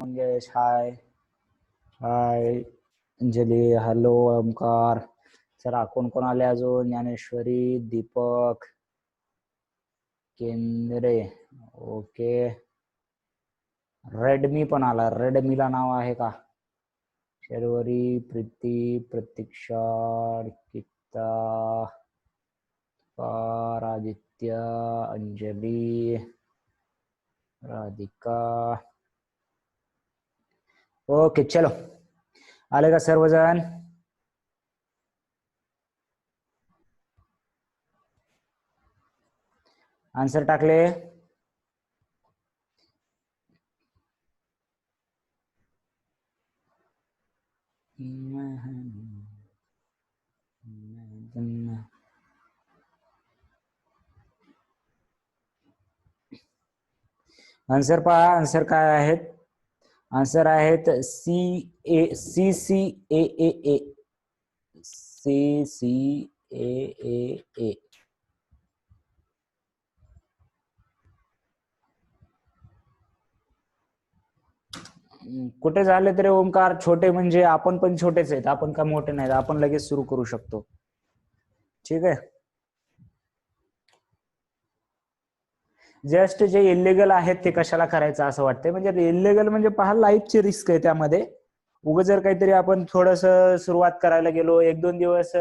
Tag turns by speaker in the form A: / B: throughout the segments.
A: मंगेश, हाय हाय Anjali, hello Omkar. चला, कोण कोण आले अजून? ज्ञानेश्वरी, दीपक, केंद्रे, ओके. रेडमी पण आला. रेडमीला नाव आहे का? शर्वरी, प्रीती, प्रतीक्षा, गीता, आदित्य, अंजली, राधिका. ओके, चलो. आले का सर्वजण? आन्सर टाकले? आन्सर पहा. आन्सर काय आहेत? आन्सर आहेत CCAAA. CCAAA. कुठे झाले तरी ओमकार? छोटे म्हणजे आपण पण छोटेच आहेत, आपण का मोठे नाहीत. आपण लगेच सुरू करू शकतो. ठीक आहे. जस्ट जे इलिगल आहेत ते कशाला करायचं असं वाटतंय. म्हणजे इलिगल म्हणजे पहा, लाईफची रिस्क आहे त्यामध्ये. उगाच जर काहीतरी आपण थोडस सुरुवात करायला गेलो, 1-2 दिवस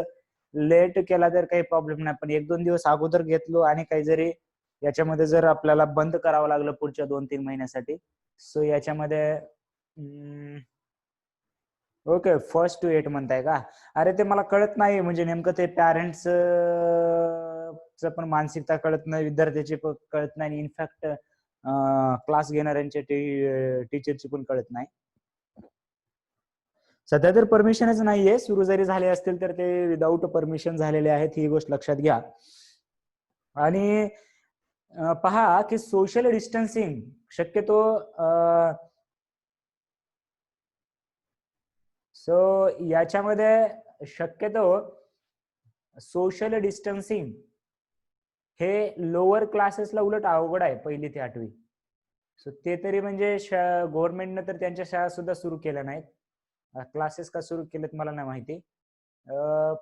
A: लेट केला तर काही प्रॉब्लेम नाही, पण 1-2 दिवस अगोदर घेतलो आणि काही जरी याच्यामध्ये जर आपल्याला बंद करावं लागलं पुढच्या 2-3 महिन्यासाठी, सो याच्यामध्ये ओके. 1st to 8 म्हणताय का? अरे ते मला कळत नाही, म्हणजे नेमकं ते पॅरेंट्स पण मानसिकता कळत नाही, विद्यार्थ्याची पण कळत नाही, इनफॅक्ट क्लास घेणाऱ्यांच्या टीचरची पण कळत नाही. सध्या तर परमिशनच नाहीये. सुरू जरी झाले असतील तर ते विदाऊट परमिशन झालेले आहेत, ही गोष्ट लक्षात घ्या. आणि पहा की सोशल डिस्टन्सिंग शक्यतो सो याच्यामध्ये शक्यतो सोशल डिस्टन्सिंग हे लोअर क्लासेसला उलट अवघड आहे, 1ली ते 8वी. सो ते तरी म्हणजे गव्हर्नमेंटनं तर त्यांच्या शाळा सुद्धा सुरू केल्या नाहीत. क्लासेस का सुरू केलेत मला नाही माहिती.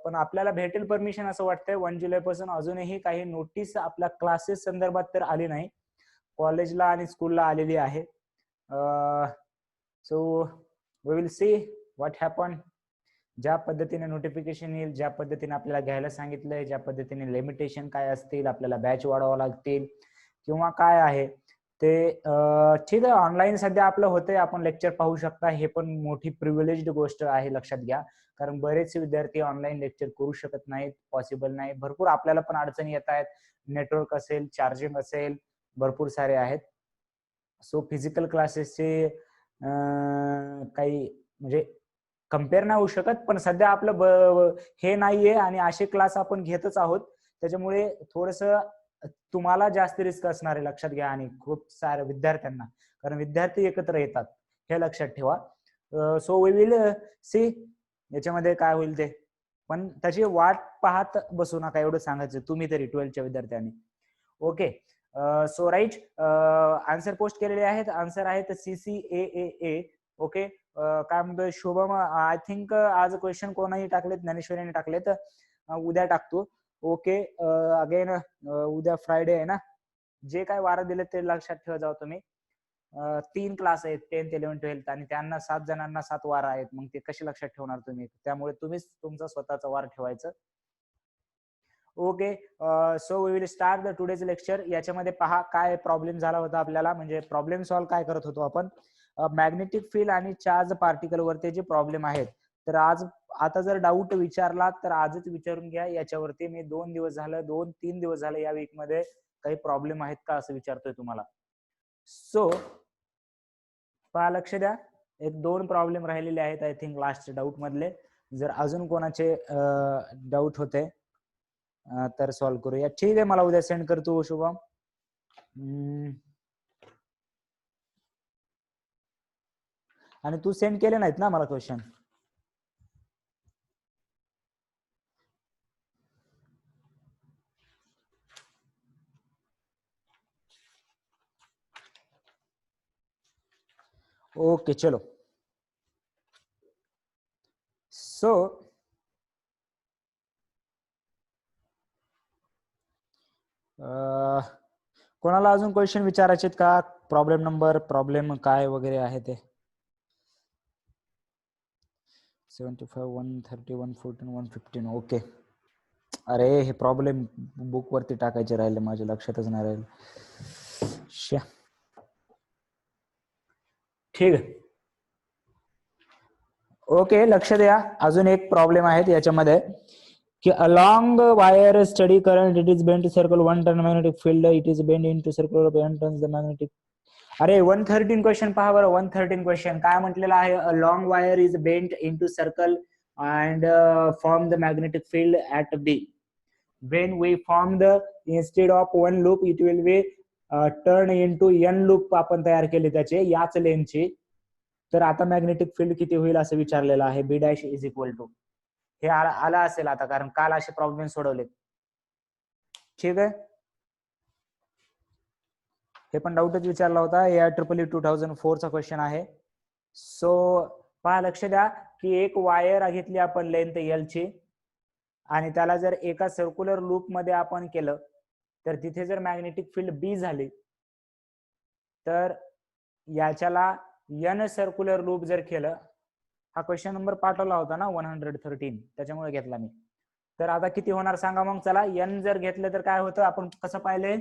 A: पण आपल्याला भेटेल परमिशन असं वाटतंय 1 जुलैपासून. अजूनही काही नोटीस आपल्या क्लासेस संदर्भात तर आली नाही. कॉलेजला आणि स्कूलला आलेली आहे. So we will see what happen. ज्या पद्धतीने नोटिफिकेशन येईल, ज्या पद्धतीने आपल्याला घ्यायला सांगितलंय, ज्या पद्धतीने लिमिटेशन काय असतील, आपल्याला बॅच वाढवावं लागतील किंवा काय आहे ते ठीक आहे. ऑनलाईन सध्या आपलं होतंय, आपण लेक्चर पाहू शकता. हे पण मोठी प्रिव्हिलेज्ड गोष्ट आहे, लक्षात घ्या. कारण बरेचसे विद्यार्थी ऑनलाईन लेक्चर करू शकत नाहीत, पॉसिबल नाही. भरपूर आपल्याला पण अडचणी येत आहेत. नेटवर्क असेल, चार्जिंग असेल, भरपूर सारे आहेत. सो फिजिकल क्लासेसचे काही म्हणजे कम्पेअर नाही होऊ शकत, पण सध्या आपलं हे नाहीये आणि असे क्लास आपण घेतच आहोत. त्याच्यामुळे थोडस तुम्हाला जास्त रिस्क असणार आहे, लक्षात घ्या. आणि खूप साऱ्या विद्यार्थ्यांना, कारण विद्यार्थी एकत्र येतात, हे लक्षात ठेवा. सो वी विल सी याच्यामध्ये काय होईल ते. पण त्याची वाट पाहत बसू नका, एवढं सांगायचं तुम्ही तरी 12च्या विद्यार्थ्यांनी. Okay. So right, answer post केलेले आहेत. आन्सर आहेत CCAAA. ओके. काय म्हणतोय शुभम? आय थिंक आज क्वेश्चन कोणाही टाकलेत, ज्ञानेश्वरीने टाकलेत. उद्या टाकतो. ओके. अगेन उद्या फ्रायडे आहे ना. जे काय वारा दिले ते लक्षात ठेवा जाऊ तुम्ही. 3 क्लास आहेत, 10th 11th 12th, आणि त्यांना 7 जणांना 7 वार आहेत. मग ते कसे लक्षात ठेवणार तुम्ही? त्यामुळे तुम्हीच तुमचा स्वतःचा वार ठेवायचं. Okay. So we will start the today's lecture. याच्यामध्ये पहा काय प्रॉब्लेम झाला होता आपल्याला, म्हणजे प्रॉब्लेम सॉल्व्ह काय करत होतो आपण. मॅग्नेटिक फील्ड आणि चार्ज पार्टिकल वरती जे प्रॉब्लेम आहेत, तर आज आता जर डाऊट विचारला तर आजच विचारून घ्या. याच्यावरती मी 2 दिवस झालं, 2-3 दिवस झाले या वीक मध्ये काही प्रॉब्लेम आहेत का असं विचारतोय तुम्हाला. सो पहा, लक्ष द्या. 1-2 प्रॉब्लेम राहिलेले आहेत आय थिंक लास्ट डाऊट मधले. जर अजून कोणाचे डाऊट होते तर सॉल्व्ह करूया. ठीक आहे, मला उद्या सेंड करतो शुभम. आणि तू सेंड केले नाहीत ना मला क्वेश्चन? ओके चलो. सो कोणाला अजून क्वेश्चन विचारायचे का? प्रॉब्लेम काय वगैरे आहे ते. 75 130 114 115 ओके. अरे हे प्रॉब्लेम बुक वरती टाकायचे राहिले, माझ्या लक्षातच नाही राहिले. ठीक आहे. ओके लक्ष द्या, अजून एक प्रॉब्लेम आहे याच्यामध्ये कि along wire steady current it is bent to circle one turn magnetic field, it is bent into circle of n turns the magnetic. अरे 113 क्वेश्चन पहा बरं. 113 क्वेश्चन काय म्हटलेलं आहे? A long wire is bent into circle and form the magnetic field at B. When we form the instead of one loop it will be turn into n loop आपण तयार केले त्याचे याच लेनचे. तर आता मॅग्नेटिक फील्ड किती होईल असं विचारलेलं आहे. बी डॅश इज इक्वल टू, हे आलं असेल आता, कारण काल असे प्रॉब्लेम सोडवले. ठीक आहे, हे पण डाऊटच विचारला होता. या AIEEE 2004 चा क्वेश्चन आहे. सो पहा, लक्ष द्या की एक वायर घेतली आपण लेंथ एल ची, आणि त्याला जर एका सर्क्युलर लूप मध्ये आपण केलं तर तिथे जर मॅग्नेटिक फील्ड बी झाली तर याच्याला एन सर्क्युलर लूप जर केलं, हा क्वेश्चन नंबर पाठवला होता ना 113, त्याच्यामुळे घेतला मी. तर आता किती होणार सांगा मग. चला, एन जर घेतलं तर काय होतं आपण कसं पाहिलंय?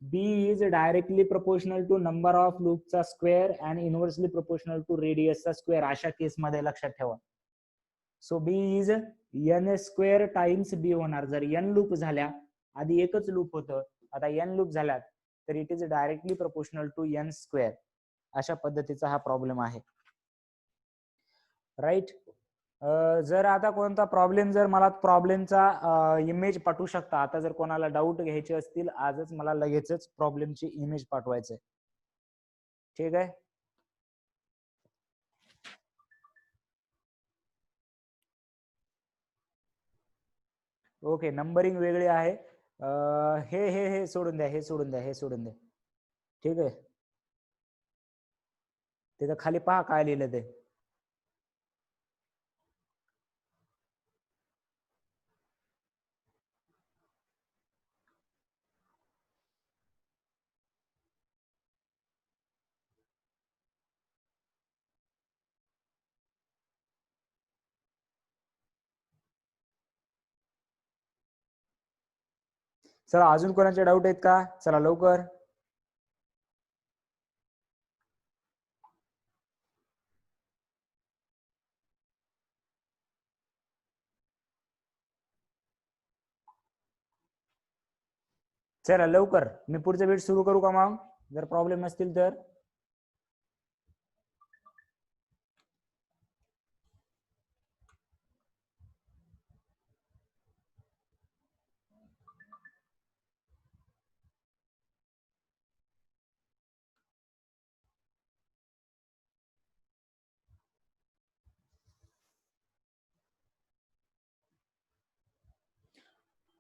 A: B is directly proportional to number of लूपचा square and inversely proportional to रेडियसचा स्क्वेअर, अशा केसमध्ये लक्षात ठेवा. So B is N square times B होणार. जर एन लूप झाल्या, आधी एकच लूप होतं, आता एन लूप झाल्यात, तर it is directly proportional to N square. अशा पद्धतीचा हा प्रॉब्लेम आहे. राईट. जर आता कोणता प्रॉब्लेम, जर मला प्रॉब्लेमचा इमेज पाठवू शकता. आता जर कोणाला डाऊट घ्यायचे असतील, आजच मला लगेचच प्रॉब्लेमची इमेज पाठवायचंय. ठीक आहे. ओके, नंबरिंग वेगळी आहे. हे हे हे सोडून द्या, हे सोडून द्या, हे सोडून द्या. ठीक आहे, तिथं खाली पहा काय लिहिलं ते. चला, अजून कोणाचे डाऊट आहेत का? चला लवकर. चला लवकर, मी पुढचा बीट सुरू करू का मग, जर प्रॉब्लेम नसतील तर.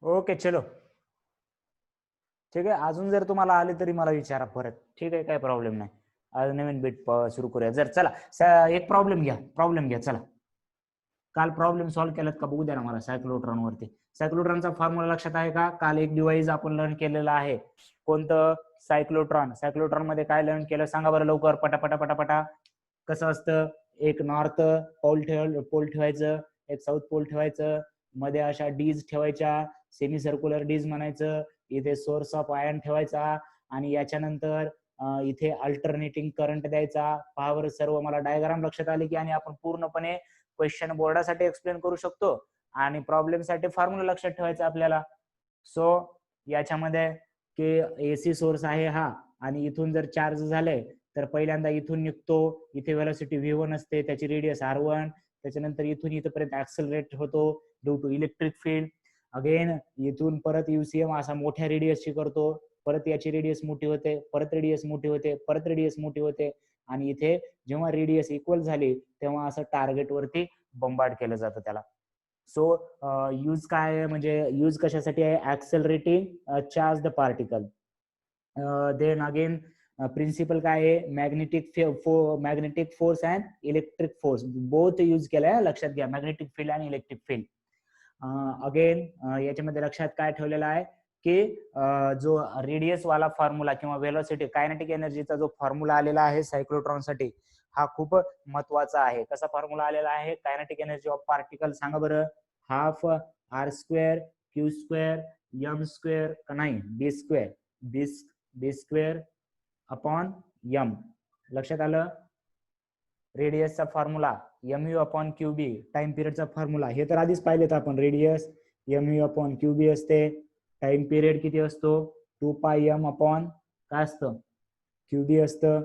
A: ओके चलो. ठीक आहे, अजून जर तुम्हाला आले तरी मला विचारा परत. ठीक आहे, काय प्रॉब्लेम नाही. आज नवीन बीट सुरू करूया. जर चला एक प्रॉब्लेम घ्या. चला, काल प्रॉब्लेम सॉल्व्ह केलात का बघू द्या ना मला. सायक्लोट्रॉन वरती, सायक्लोट्रॉनचा फॉर्म्युला लक्षात आहे का? काल एक डिव्हाइस आपण लर्न केलेलं आहे. कोणतं? सायक्लोट्रॉन. सायक्लोट्रॉन मध्ये काय लर्न केलं सांगा बरं लवकर, पटापटा पटापटा. कसं असतं? एक नॉर्थ पोल ठेवायचं, एक साऊथ पोल ठेवायचं, मध्ये अशा डीज ठेवायच्या, सेमी सर्क्युलर डीज म्हणायचं. इथे सोर्स ऑफ आयन ठेवायचा, आणि याच्यानंतर इथे अल्टरनेटिंग करंट द्यायचा. पहा सर्व मला डायग्राम लक्षात आले की, आणि आपण पूर्णपणे क्वेश्चन बोर्डासाठी एक्सप्लेन करू शकतो, आणि प्रॉब्लेम साठी फॉर्म्युला लक्षात ठेवायचा आपल्याला. सो याच्यामध्ये की एसी सोर्स आहे हा, आणि इथून जर चार्ज झाले तर पहिल्यांदा इथून निघतो, इथे व्हेलॉसिटी v1 असते, त्याची रेडियस r1, त्याच्यानंतर इथून इथपर्यंत ऍक्सेलरेट होतो due to electric field. Again इथून परत युसीएम असा मोठ्या रेडियसची करतो, परत याची रेडियस मोठी होते, परत रेडियस मोठी होते, परत रेडियस मोठी होते, आणि इथे जेव्हा रेडियस इक्वल झाली तेव्हा असं टार्गेट वरती बॉम्बार्ड केलं जातं त्याला. सो यूज काय आहे, म्हणजे यूज कशासाठी आहे? Accelerating charge the particle. Then again principle काय आहे, magnetic force and electric force both use केलाय, लक्षात घ्या, मॅग्नेटिक फील्ड आणि इलेक्ट्रिक फील्ड. अगेन याच्यामध्ये लक्षात काय ठेवलेला आहे की जो रेडियस वाला फॉर्म्युला किंवा वेलोसिटी कायनेटिक एनर्जीचा जो फॉर्म्युला आलेला आहे सायक्लोट्रॉन साठी हा खूप महत्वाचा आहे. कसा फॉर्म्युला आलेला आहे, कायनेटिक एनर्जी ऑफ पार्टिकल सांगा बरं, half R square Q square M square का नाही बी स्क्वेअर अपॉन एम. लक्षात आलं. रेडियसचा formula M U upon Q B, time पिरियडचा फॉर्म्युला हे तर आधीच पाहिलेत आपण. Radius M U upon Q B असते, टाइम पिरियड किती असतो 2 पाय एम अपॉन काय असतं क्यू बी असतं,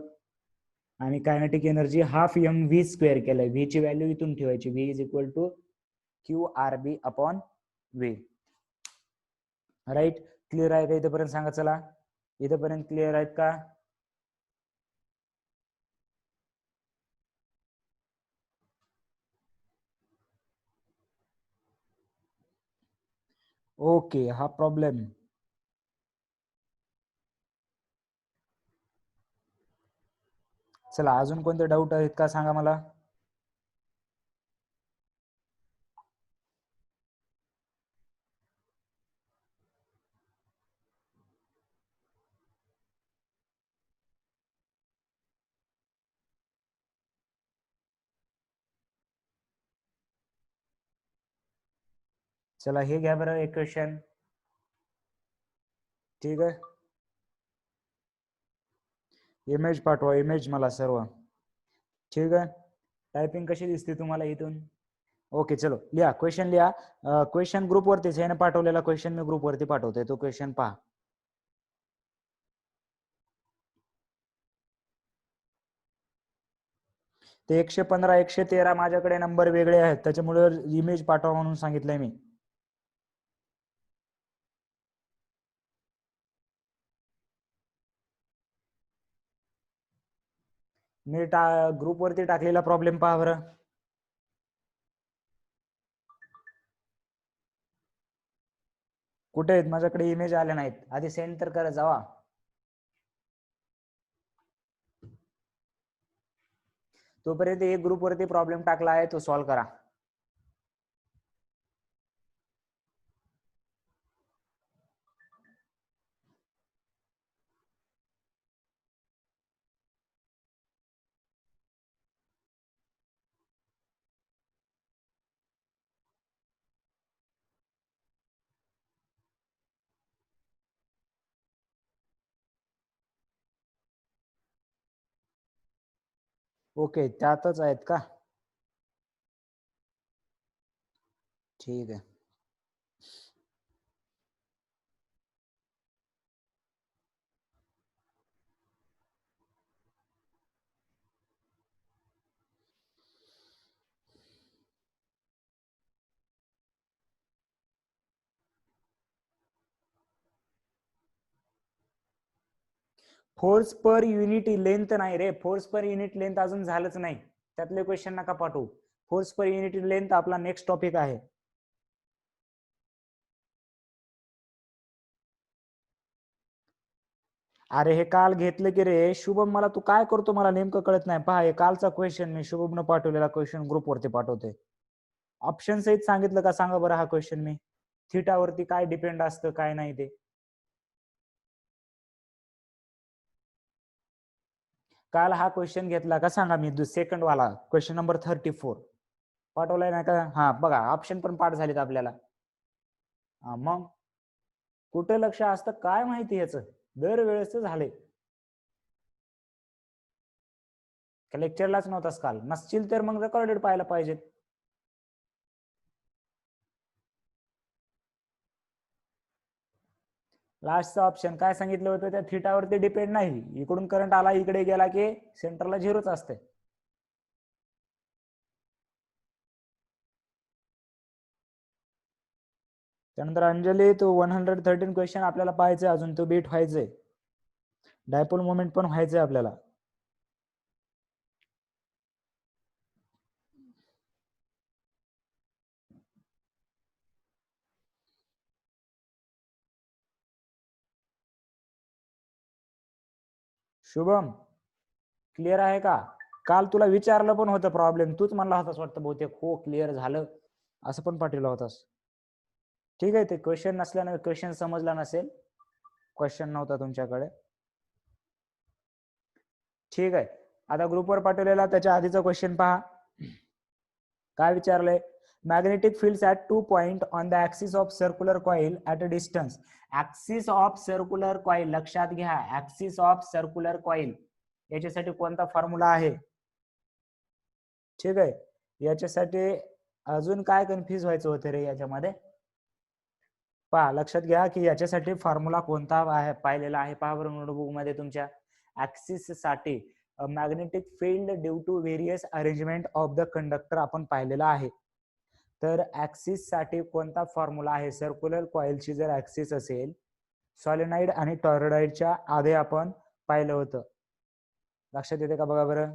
A: आणि kinetic energy half M V square केलंय. व्ही ची व्हॅल्यू इथून ठेवायची, V is equal to Q R B upon V. Right, clear आहे का इथेपर्यंत सांगा. चला इथेपर्यंत क्लिअर आहेत का. ओके, हा प्रॉब्लेम. चला अजून कोणते डाऊट आहेत का सांगा मला. चला हे घ्या बरं एक क्वेश्चन. ठीक आहे, इमेज पाठवा, इमेज मला सर्व. ठीक आहे, टायपिंग कशी दिसते तुम्हाला इथून. ओके चलो लिहा, क्वेश्चन लिहा. क्वेश्चन ग्रुप वरतीच आहे ना पाठवलेला, क्वेश्चन मी ग्रुप वरती पाठवतोय, तो क्वेश्चन पहा. ते 115 113 माझ्याकडे नंबर वेगळे आहेत, त्याच्यामुळे इमेज पाठवा म्हणून सांगितलंय मी. मी ग्रुप वरती टाकलेला प्रॉब्लेम पहा बरं. कुठे आहेत, माझ्याकडे इमेज आले नाहीत, आधी सेंड तर करा जावा. तोपर्यंत एक ग्रुप वरती प्रॉब्लेम टाकला आहे, तो सॉल्व्ह करा. ओके, त्यातच आहेत का. ठीक आहे. फोर्स पर युनिट लेंथ नाही रे, फोर्स पर युनिट लेंथ अजून झालंच नाही, त्यातले क्वेश्चन नका पाठवू. फोर्स पर युनिट लेंथ आपला नेक्स्ट टॉपिक आहे. अरे हे काल घेतलं की रे शुभम, मला तू काय करतो मला नेमकं कळत नाही. पहा हे कालचा क्वेश्चन मी शुभमनं पाठवलेला क्वेश्चन ग्रुप वरती पाठवते. ऑप्शन सहित सांगितलं का सांगा बरं हा क्वेश्चन मी. थिटावरती काय डिपेंड असतं काय नाही ते. काल हा क्वेश्चन घेतला का सांगा, मी सेकंड वाला क्वेश्चन नंबर 34 पाठवलाय ना का. हा बघा, ऑप्शन पण पाठ झालेत आपल्याला. मग कुठे लक्ष असतं काय माहिती याच, दरवेळेस झाले. लेक्चरलाच नव्हतास काल, नसतील तर मग रेकॉर्डेड पाहायला पाहिजेत. लास्टचा ऑप्शन काय सांगितलं होतं, त्या थिटावरती डिपेंड नाही, इकडून करंट आला इकडे गेला की सेंटरला झिरोच असते. त्यानंतर अंजली तो 113 क्वेश्चन आपल्याला पाहायचंय अजून, तो बीट व्हायचंय. डायपोल मोमेंट पण व्हायचंय आपल्याला. शुभम क्लिअर आहे का? काल तुला विचारलं पण होतं प्रॉब्लेम, तूच म्हणला होतास वाटतं बहुतेक हो क्लिअर झालं असं पण पाठवलं होतास. ठीक आहे, ते क्वेश्चन नसल्याने क्वेश्चन समजला नसेल, क्वेश्चन नव्हता तुमच्याकडे. ठीक आहे, आता ग्रुपवर पाठवलेला त्याच्या आधीचा क्वेश्चन पहा. काय विचारलंय? Magnetic fields at 2 point on the axis of circular coil at a distance. Axis of circular coil, लक्षात घ्या, ऍक्सिस ऑफ सर्क्युलर कॉइल याच्यासाठी कोणता फॉर्म्युला आहे? ठीक आहे, याच्यासाठी अजून काय कन्फ्युज व्हायचं होतं रे याच्यामध्ये? पहा, लक्षात घ्या की याच्यासाठी फॉर्म्युला कोणता आहे पाहिलेला आहे. पहा बरं नोटबुक मध्ये तुमच्या. ऍक्सिस साठी magnetic field due to various arrangement of the conductor आपण पाहिलेला आहे. तर ऍक्सिस साठी कोणता फॉर्म्युला आहे? सर्क्युलर कॉइलची जर ऍक्सिस असेल, सॉलिनॉइड आणि टॉरॉइडच्या आधी आपण पाहिलं होतं. लक्षात येते का बघा बरं?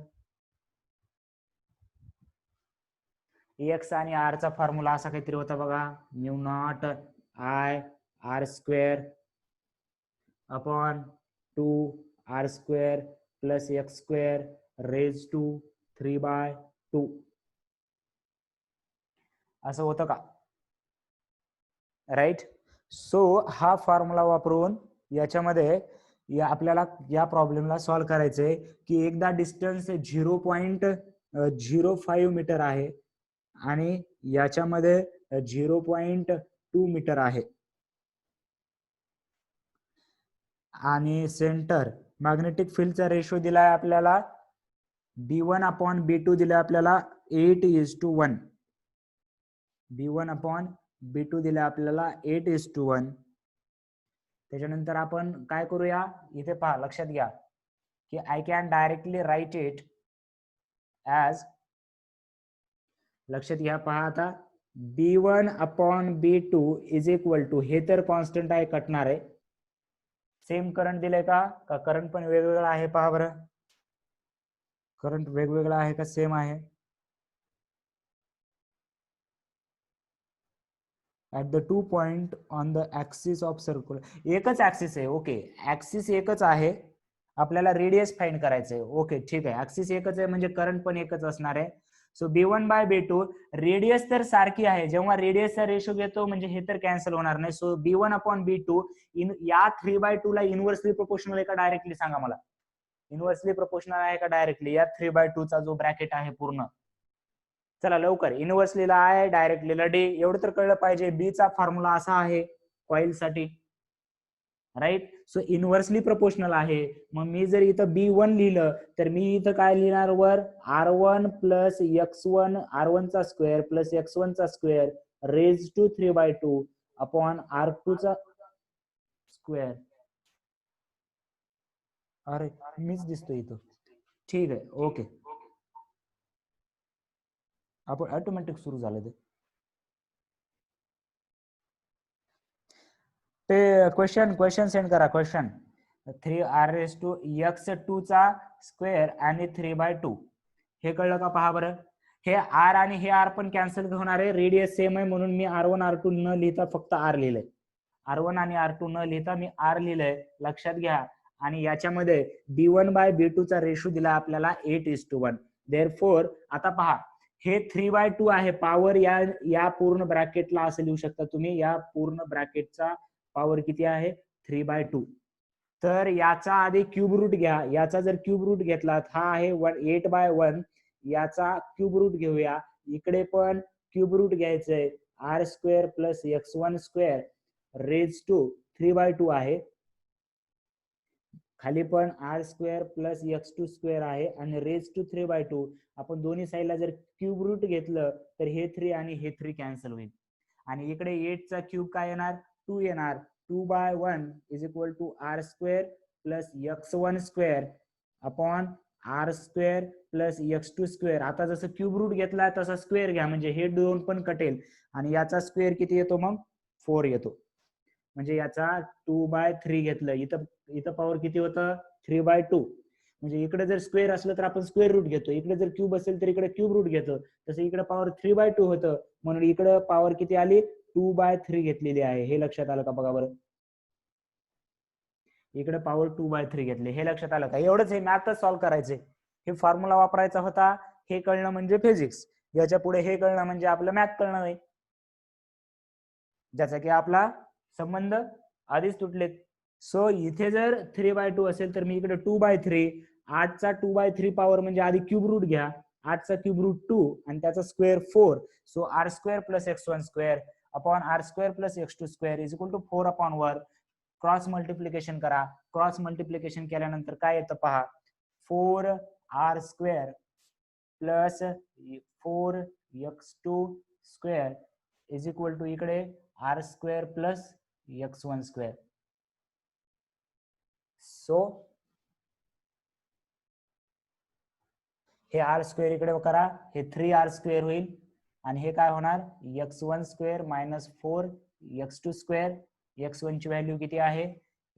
A: एक्स आणि आर चा फॉर्म्युला असा काहीतरी होता बघा, mu naught I R square upon 2 r square plus X square raise to 3/2 असं होतं का? राईट. सो हा फॉर्म्युला वापरून याच्यामध्ये आपल्याला या प्रॉब्लेमला सॉल्व्ह करायचंय की एकदा डिस्टन्स 0.05 मीटर आहे आणि याच्यामध्ये 0.2 मीटर आहे आणि सेंटर मॅग्नेटिक फील्डचा रेशो दिलाय आपल्याला B1/B2 दिलाय आपल्याला 8:1. B1/B2 दिलाय आपल्याला 8:1. त्याच्यानंतर आपण काय करूया, इथे पहा, लक्षात घ्या की I can directly write it as, लक्षात घ्या, पहा आता, B1/B2 इज इक्वल टू, हे तर कॉन्स्टंट आहे, कटणार आहे. सेम करंट दिलंय का करंट पण वेगवेगळा आहे? पहा बरं, करंट वेगवेगळा आहे का सेम आहे? At the 2 point on the axis of circular, एकच ऍक्सिस आहे. ओके, ऍक्सिस एकच आहे, आपल्याला रेडियस फाइंड करायचंय. ओके ठीक आहे, ऍक्सिस एकच आहे म्हणजे करंट पण एकच असणार आहे. सो B1/B2, रेडियस तर सारखी आहे, जेव्हा रेडियसचा रेशो घेतो म्हणजे हे तर कॅन्सल होणार नाही. सो B1/B2 या 3/2 ला इनव्हर्सली प्रोपोर्शनल आहे का डायरेक्टली? सांगा मला, इनव्हर्सली प्रोपोर्शनल आहे का डायरेक्टली? या 3/2 चा जो ब्रॅकेट आहे पूर्ण, चला लवकर, इनव्हर्सलीला आहे, डायरेक्टलीला डी, एवढं तर कळलं पाहिजे. बी चा फॉर्म्युला असा आहे कॉइल साठी, राईट. सो इनव्हर्सली प्रोपोर्शनल आहे. मग मी जर इथं B1 लिहिलं तर मी इथं काय लिहिणार? वर R1 प्लस x1, R1 चा स्क्वेअर प्लस x1 चा square raise to 3/2 upon R2 चा स्क्वेअर. अरे मीच दिसतो इथं. ठीक आहे, ओके, आपण ऑटोमॅटिक सुरू झालं ते क्वेश्चन सेंड करा. क्वेश्चन 3r⁻x2 चा स्क्वेअर आणि 3/2, हे कळलं का? पहा बरं, हे आर आणि हे आर पण कॅन्सल होणार आहे, रेडियस सेम आहे म्हणून मी R1 R2 न लिहिता फक्त आर लिहिलंय. R1 आणि R2 न लिहिता मी आर लिहिलंय, लक्षात घ्या. आणि याच्यामध्ये B1/B2 चा रेशो दिला आपल्याला 8:1. देअरफॉर आता पहा, हे 3/2 आहे, पॉवर या पूर्ण ब्रॅकेटला असं लिहू शकता तुम्ही, या पूर्ण ब्रॅकेटचा पॉवर किती आहे? 3/2. तर याचा आधी क्यूब रूट घ्या, याचा जर क्यूब रूट घेतला, हा आहे 8/1, याचा क्यूब रूट घेऊया. इकडे पण क्यूब रूट घ्यायचंय, R² plus x1² raise to 3/2 आहे, खाली पण R² प्लस x2² आहे आणि रेज टू 3/2. आपण दोन्ही साईडला जर क्यूब रूट घेतलं तर हे 3 आणि हे 3 कॅन्सल होईल. आणि इकडे 8 चा क्यूब काय येणार? 2 येणार. 2/1 is equal to R² plus x1² upon R² plus x2². आता जसं क्यूब रूट घेतला तसा स्क्वेअर घ्या, म्हणजे हे 2 पण कटेल आणि याचा स्क्वेअर किती येतो? मग 4 येतो. म्हणजे याचा 2/3 घेतलं, इथं पॉवर किती होतं? 3/2. म्हणजे इकडे जर स्क्वेअर असलं तर आपण स्क्वेअर रूट घेतो, इकडे जर क्यूब असेल तर इकडे क्यूब रूट घेतो. तसं इकडे पॉवर 3/2 होतं, म्हणून इकडे पॉवर किती आली? 2/3 घेतलेली आहे. हे लक्षात आलं का? बघा बरं, इकडे पॉवर 2/3 घेतले. हे लक्षात आलं का? एवढंच, हे मॅथच सॉल्व्ह करायचे. हे फॉर्म्युला वापरायचा होता. हे कळणं म्हणजे फिजिक्स. याच्या पुढे हे कळणं म्हणजे आपलं मॅथ कळणं नाही, ज्याचा की आपला संबंध आधीच तुटलेत. सो इथे जर 3/2 असेल तर मी इकडे 2/3, 8चा 2/3 पॉवर म्हणजे आधी क्यूब रूट घ्या. 8चा क्यूब रूट 2 आणि त्याचा square 4. So r² + x1² upon r² + x2² is equal to 4/1. Cross multiplication करा. क्रॉस मल्टिप्लिकेशन केल्यानंतर काय येतं पहा, 4r² plus 4x2² is equal to इकडे r² प्लस x1². सो हे r² इकडे करा, हे 3r² होईल आणि हे काय होणार, x1² मायनस 4x2². x1 ची व्हॅल्यू किती आहे,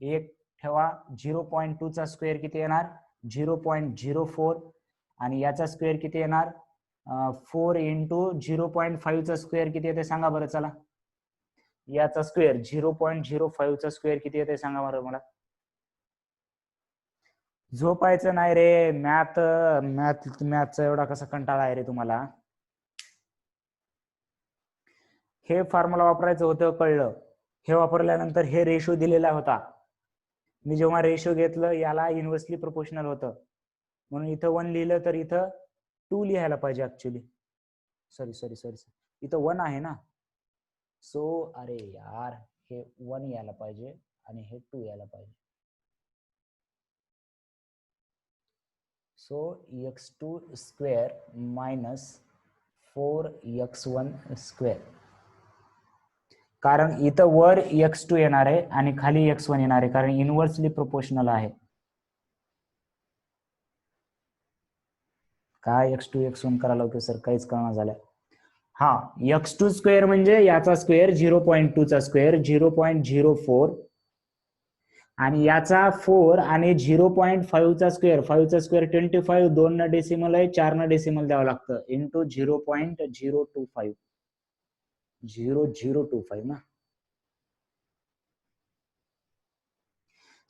A: 1 ठेवा. 0.2 चा स्क्वेअर किती येणार, 0.04 आणि याचा स्क्वेअर किती येणार, 4 इंटू 0.5 चा स्क्वेअर किती येते सांगा बरं. चला, याचा स्क्वेअर 0.05 चा स्क्वेअर किती येते सांगा बरं मला. झोपायचं नाही रे, मॅथचा एवढा कसा कंटाळा आहे रे तुम्हाला. हे फॉर्म्युला वापरायचं होतं, कळलं. हे वापरल्यानंतर हे रेशो दिलेला होता. मी जेव्हा रेशो घेतलं याला इन्व्हर्सली प्रोपोर्शनल होतं, म्हणून इथं 1 लिहिलं तर इथं 2 लिहायला पाहिजे ऍक्च्युली. सॉरी इथं 1 आहे ना. सो अरे यार, हे 1 यायला पाहिजे आणि हे 2 यायला पाहिजे. सो x2² मायनस 4x1², कारण इथं वर x2 येणार आहे आणि खाली x1 येणार आहे, कारण इन्व्हर्सली प्रोपोर्शनल आहे. काय x2 x1 करायला होतं सर, काहीच कळणार झालं. हा, x2² म्हणजे याचा स्क्वेअर 0.2 चा स्क्वेअर 0.04 आणि याचा 4 आणि 0.5 चा स्क्वेअर, 5 चा स्क्वेअर 25, 2 ना डेसिमल आहे, 4 ना डेसिमल द्यावं लागतं, इंटू 0.025 0025 ना.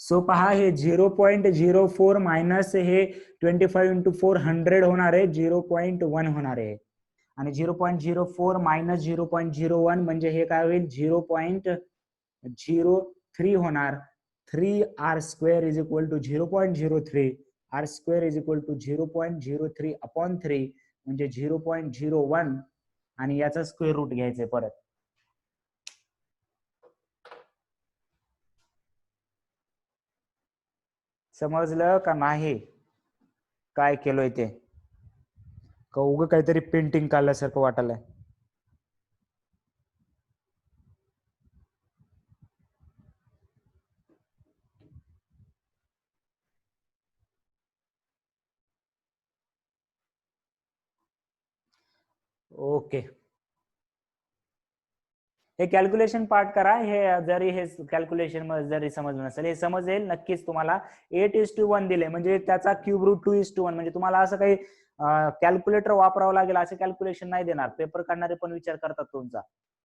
A: सो पहा, हे 0.04 मायनस हे 25 इंटू 4 100 होणार आहे, 0.1 होणार आहे. आणि 0.04 मायनस 0.01 म्हणजे हे काय होईल, 0.03 होणार. 3r² is equal to 0.03, r² is equal to 0.03 upon 3 म्हणजे 0.01 आणि याचा स्क्वेअर रूट घ्यायचंय परत. समजलं का नाही काय केलोय ते, का उगं काहीतरी पेंटिंग काढल्यासारखं वाटायलंय. ओके, हे कॅल्क्युलेशन पार्ट करा. हे जरी हे कॅल्क्युलेशन जरी समजलं नसेल, हे समजेल नक्कीच तुम्हाला. 8:1 दिले म्हणजे त्याचा क्यूब रूट 2:1, म्हणजे तुम्हाला असं काही कॅल्क्युलेटर वापरावं लागेल असं कॅल्क्युलेशन नाही देणार. पेपर काढणारे पण विचार करतात तुमचा,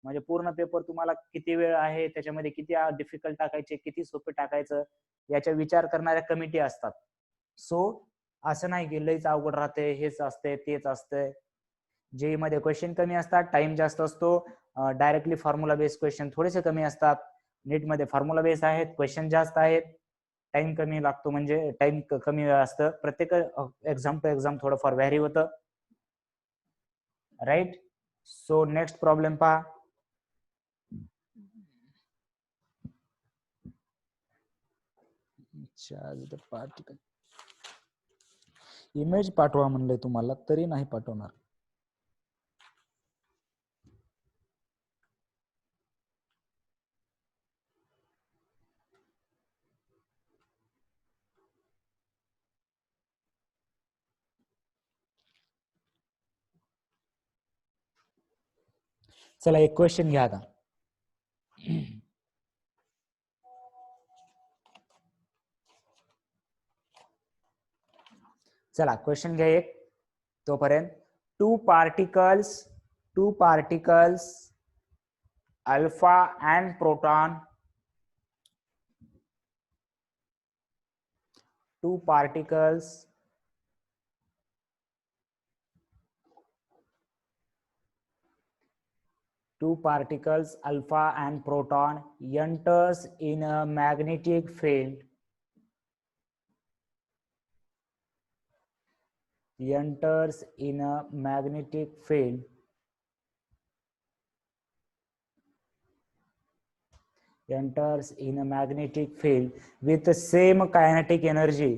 A: म्हणजे पूर्ण पेपर तुम्हाला किती वेळ आहे, त्याच्यामध्ये किती डिफिकल्ट टाकायचे, किती सोपे टाकायचं, याचा विचार करणाऱ्या कमिटी असतात. सो असं नाही की लईच अवघड राहते, हेच असते तेच असते. जेई मध्ये क्वेश्चन कमी असतात, टाइम जास्त असतो. डायरेक्टली फॉर्म्युला बेस क्वेश्चन थोडेसे कमी असतात. नीट मध्ये फॉर्म्युला बेस आहेत, क्वेश्चन जास्त आहेत, टाइम कमी लागतो, म्हणजे टाइम कमी असतं. प्रत्येक एक्झाम टू एक्झाम थोडंफार व्हॅरी होतं, राईट. सो नेक्स्ट प्रॉब्लेम पहा. पार्टिकल इमेज पाठवा म्हणले तुम्हाला, तरी नाही पाठवणार. चला एक क्वेश्चन घ्या आता. चला क्वेश्चन घ्या एक तोपर्यंत. Two particles alpha and proton two particles alpha and proton enters in a magnetic field enters in a magnetic field with the same kinetic energy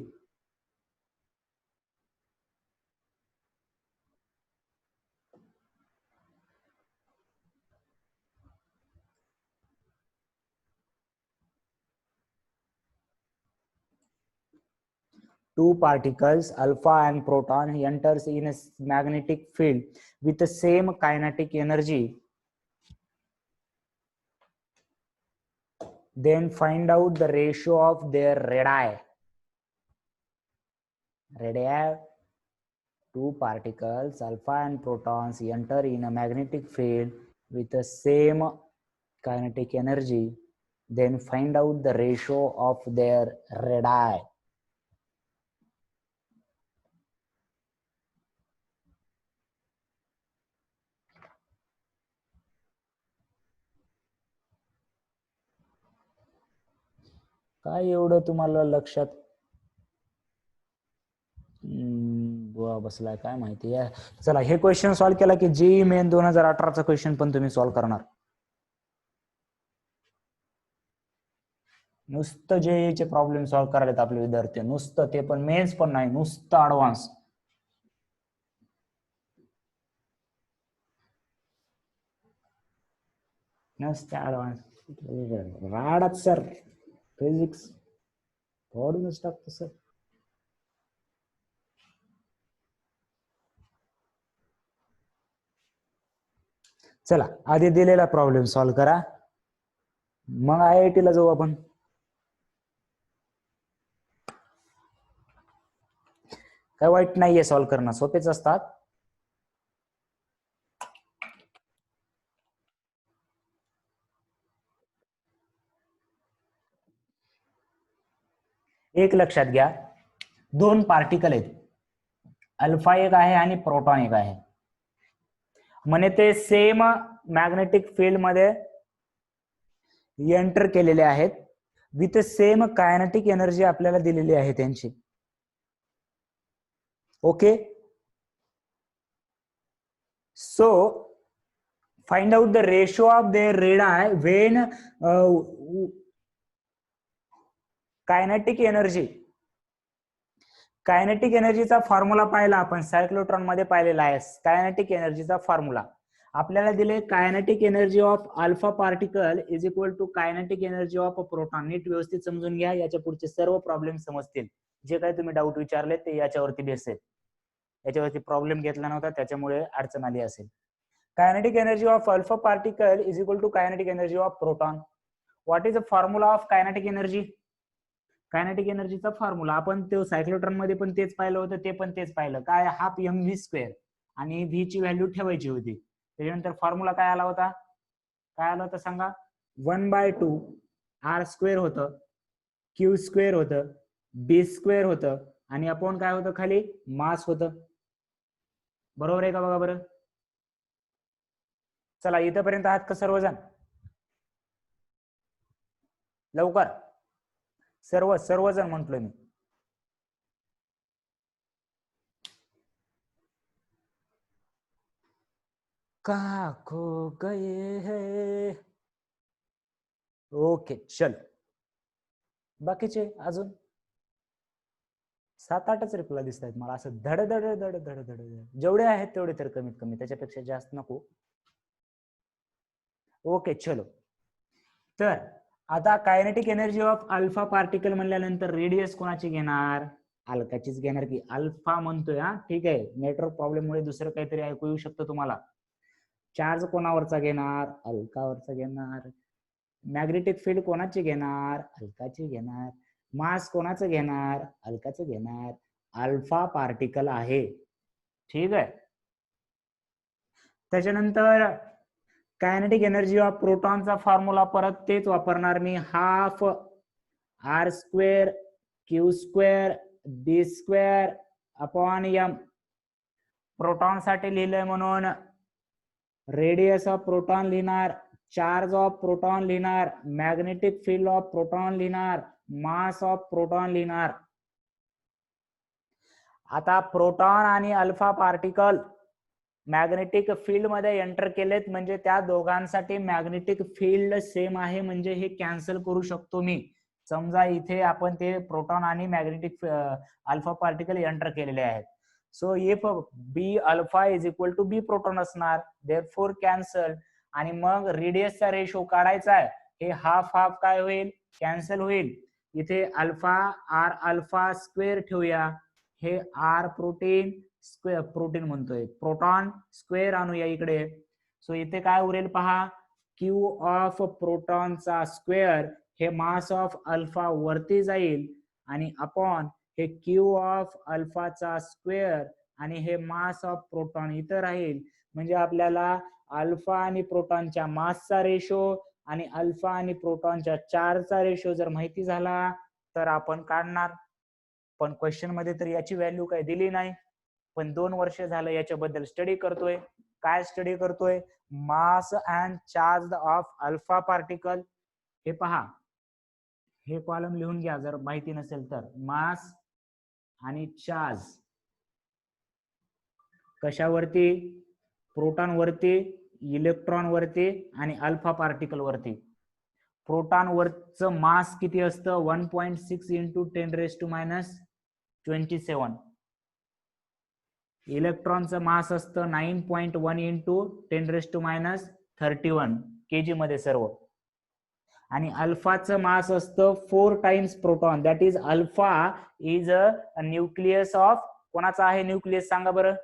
A: two particles alpha and proton enters in a magnetic field with the same kinetic energy, then find out the ratio of their radii. Two particles alpha and protons enter in a magnetic field with the same kinetic energy, then find out the ratio of their radii. काय एवढं तुम्हाला लक्षात बुवा बसलाय काय माहिती आहे. चला हे क्वेश्चन सॉल्व्ह केला की जेईई मेन 2018चा क्वेश्चन पण तुम्ही सॉल्व्ह करणार. नुसतं जेईईचे प्रॉब्लेम सॉल्व्ह करायलेत आपले विद्यार्थी, नुसतं ते पण मेन्स पण नाही, नुसतं ऍडव्हान्स. नुसतं ऍडव्हान्स राडात सर फिजिक्स फोडूनच टाकतो सर. चला आधी दिलेला प्रॉब्लेम सॉल्व्ह करा, मग IIT ला जाऊ आपण. काय वाईट नाहीये सॉल्व्ह करणं, सोपेच असतात. एक लक्षात घ्या, दोन पार्टिकल आहेत, अल्फा एक आहे आणि प्रोटॉन एक आहे. म्हणे ते सेम मॅग्नेटिक फील्ड मध्ये एंटर केलेले आहेत विथ सेम कायनेटिक एनर्जी आपल्याला दिलेली आहे त्यांची. Okay, so find out the ratio of their radii when kinetic एनर्जीचा फॉर्म्युला पाहिला आपण, सायक्लोट्रॉन मध्ये पाहिलेला आहे. कायनेटिक एनर्जीचा फॉर्म्युला आपल्याला दिले, kinetic energy of alpha particle is equal to kinetic energy of proton. नीट व्यवस्थित समजून घ्या, याच्या पुढचे सर्व प्रॉब्लेम समजतील. जे काही तुम्ही डाऊट विचारले ते याच्यावरती बेस आहे. याच्यावरती प्रॉब्लेम घेतला नव्हता त्याच्यामुळे अडचण आली असेल. Kinetic energy of alpha particle is equal to kinetic energy of proton. What is the formula of kinetic energy? Kinetic एनर्जीचा फॉर्म्युला आपण तो सायक्लोट्रॉन मध्ये पण तेच पाहिलं होतं, ते पण तेच पाहिलं. काय? हाफ mv स्क्वेअर, आणि व्ही ची व्हॅल्यू ठेवायची होती. त्याच्यानंतर फॉर्म्युला काय आला होता? सांगा. 1/2 r स्क्वेअर होतं, क्यू स्क्वेअर होतं, बी स्क्वेअर होतं, आणि अपॉन काय होतं खाली? मास होतं. बरोबर आहे का? बघा बरं. चला इथपर्यंत आहात का सर्वजण? लवकर सर्वजण म्हटलोय मी. का खो गए है. ओके चल, बाकीचे अजून 7-8च रिप्लाय दिसत आहेत मला, असं धड धड धड धड धड. जेवढे आहेत तेवढे तर कमीत कमी, त्याच्यापेक्षा जास्त नको. ओके चलो. तर आता kinetic energy of alpha particle म्हणल्यानंतर रेडियस कोणाची घेणार? अल्फाचीच घेणार की. अल्फा म्हणतोय हा, ठीक आहे. नेटवर्क प्रॉब्लेम मुळे दुसरं काहीतरी ऐकू येऊ शकतं तुम्हाला. चार्ज कोणावरचा घेणार? अल्फावरचा घेणार. मॅग्नेटिक फील्ड कोणाची घेणार? अल्फाची घेणार. मास कोणाचं घेणार? अल्फाचं घेणार. अल्फा पार्टिकल आहे, ठीक आहे. त्याच्यानंतर कायनेटिक एनर्जी ऑफ प्रोटॉनचा फॉर्म्युला परत तेच वापरणार मी, half r square Q square D square upon M. Proton साठी लिहिलंय म्हणून रेडियस ऑफ प्रोटॉन लिहिणार, चार्ज ऑफ प्रोटॉन लिहिणार, मॅग्नेटिक फील्ड ऑफ प्रोटॉन लिहिणार, मास ऑफ प्रोटॉन लिहिणार. आता प्रोटॉन आणि अल्फा पार्टिकल मॅग्नेटिक फील्ड मध्ये एंटर केलेत म्हणजे त्या दोघांसाठी मॅग्नेटिक फील्ड सेम आहे, म्हणजे हे कॅन्सल करू शकतो मी. समजा इथे आपण ते प्रोटॉन आणि मॅग्नेटिक अल्फा पार्टिकल एंटर केलेले आहेत. So if B alpha is equal to B proton असणार, देअरफॉर कॅन्सल. आणि मग रेडियसचा रेशो काढायचा आहे, हे हाफ हाफ काय होईल, कॅन्सल होईल. इथे अल्फा आर अल्फा स्क्वेअर ठेवूया, हे आर प्रोटीन स्क्वेअर, प्रोटीन म्हणतोय प्रोटॉन स्क्वेअर आणूया इकडे. सो इथे काय उरेल पहा, क्यू ऑफ प्रोटॉनचा स्क्वेअर हे मास ऑफ अल्फा वरती जाईल आणि अपॉन हे क्यू ऑफ अल्फाचा स्क्वेअर आणि हे मास ऑफ प्रोटॉन इथं राहील. म्हणजे आपल्याला अल्फा आणि प्रोटॉनच्या मासचा रेशो आणि अल्फा आणि प्रोटॉनच्या चार्जचा रेशो जर माहिती झाला तर आपण काढणार. पण क्वेश्चन मध्ये तर याची व्हॅल्यू काय दिली नाही. पण 2 वर्ष झालं याच्याबद्दल स्टडी करतोय. काय स्टडी करतोय, mass and charge of alpha particle. हे पहा, हे कॉलम लिहून घ्या जर माहिती नसेल तर. मास आणि चार्ज कशावरती, प्रोटॉन वरती, इलेक्ट्रॉन वरती आणि अल्फा पार्टिकल वरती. प्रोटॉन वरचं मास किती असतं, 1.6 इंटू 10⁻⁻27. इलेक्ट्रॉनचं मास असतं 9.1 इंटू 10⁻31 kg मध्ये सर्व. आणि अल्फाचं मास असतं 4 times proton. That is alpha is a nucleus of, कोणाचा आहे न्यूक्लियस सांगा बरं.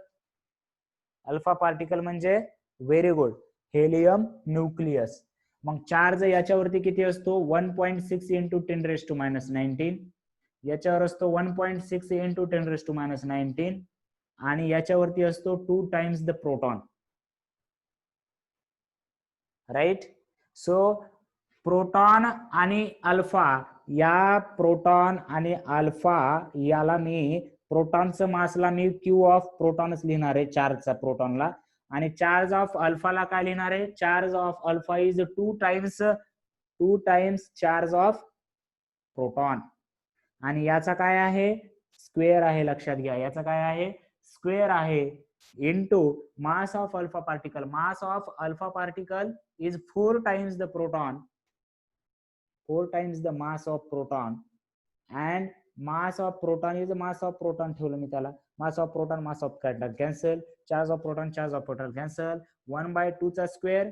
A: अल्फा पार्टिकल म्हणजे व्हेरी गुड, हेलियम न्यूक्लियस. मग चार्ज याच्यावरती किती असतो, 1.6 इंटू 10⁻19. याच्यावर असतो 1.6 इंटू 10⁻19 आणि याच्यावरती असतो 2 times the proton. Right. So proton आणि अल्फा, या प्रोटॉन आणि अल्फा याला मी प्रोटॉनचं मासला मी क्यू ऑफ प्रोटॉनच लिहिणार आहे, चार्जचा प्रोटॉनला. आणि चार्ज ऑफ अल्फाला काय लिहिणार आहे, charge of alpha is 2 times charge of proton. आणि याचा काय आहे, स्क्वेअर आहे, लक्षात घ्या. याचा काय आहे, स्क्वेअर आहे, into mass of alpha particle. Mass of alpha particle is 4 times the proton, 4 times the mass of proton, and mass of proton is the mass of proton. ठेवलं मी त्याला, mass of proton, mass of cancel, charge of proton, charge of proton cancel. 1/2 चा square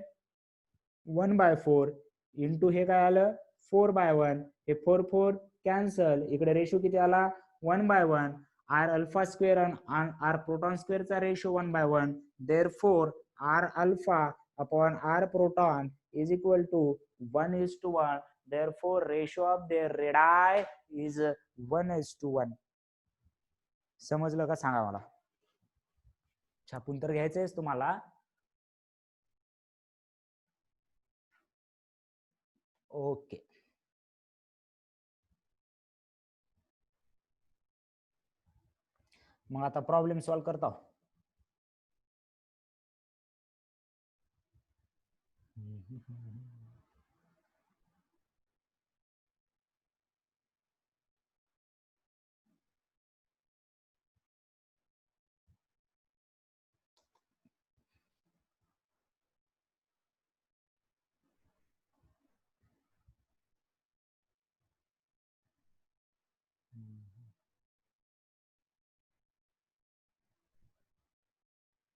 A: 1/4 into हे काय आलं 4/1, हे 4 4 cancel. इकडे ratio किती आला 1/1. आर अल्फा स्क्वेअर आणि आर प्रोटॉन स्क्वेअरचा ratio 1/1. Therefore R alpha upon r proton is equal to 1:1. Therefore ratio of their radii is 1:1. समजलं का सांगा मला. छापून तर घ्यायचंय तुम्हाला. ओके, मग आता प्रॉब्लेम सॉल्व्ह करता.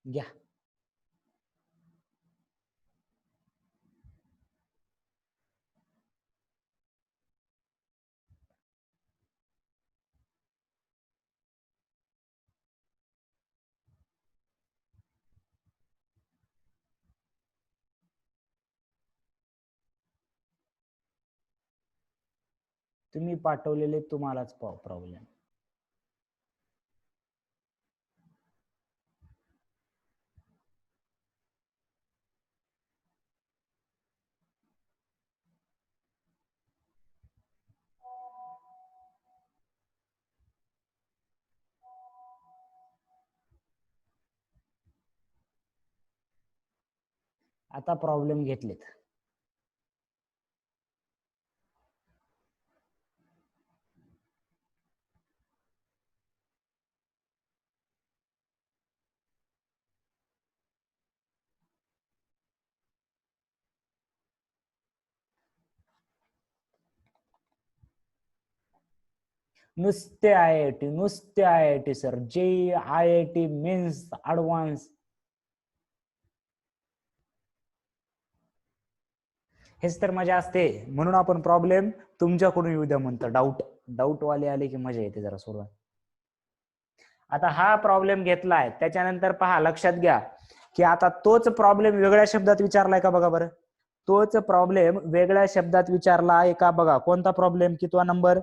A: घ्या. तुम्ही पाठवलेले तुम्हालाच प्रॉब्लेम. आता प्रॉब्लेम घेतलेत. नुसते IIT, नुसते IIT sir. JEE, IIT mains, advance. हेच तर मजा असते. म्हणून आपण प्रॉब्लेम तुमच्याकडून येऊ द्या म्हणतो. डाऊट वाले आले की मजा येते जरा सोडवा. आता हा प्रॉब्लेम घेतलाय, त्याच्यानंतर पहा, लक्षात घ्या की आता तोच प्रॉब्लेम वेगळ्या शब्दात विचारलाय का बघा बरं. तोच प्रॉब्लेम वेगळ्या शब्दात विचारला आहे का बघा. कोणता प्रॉब्लेम, कितवा नंबर,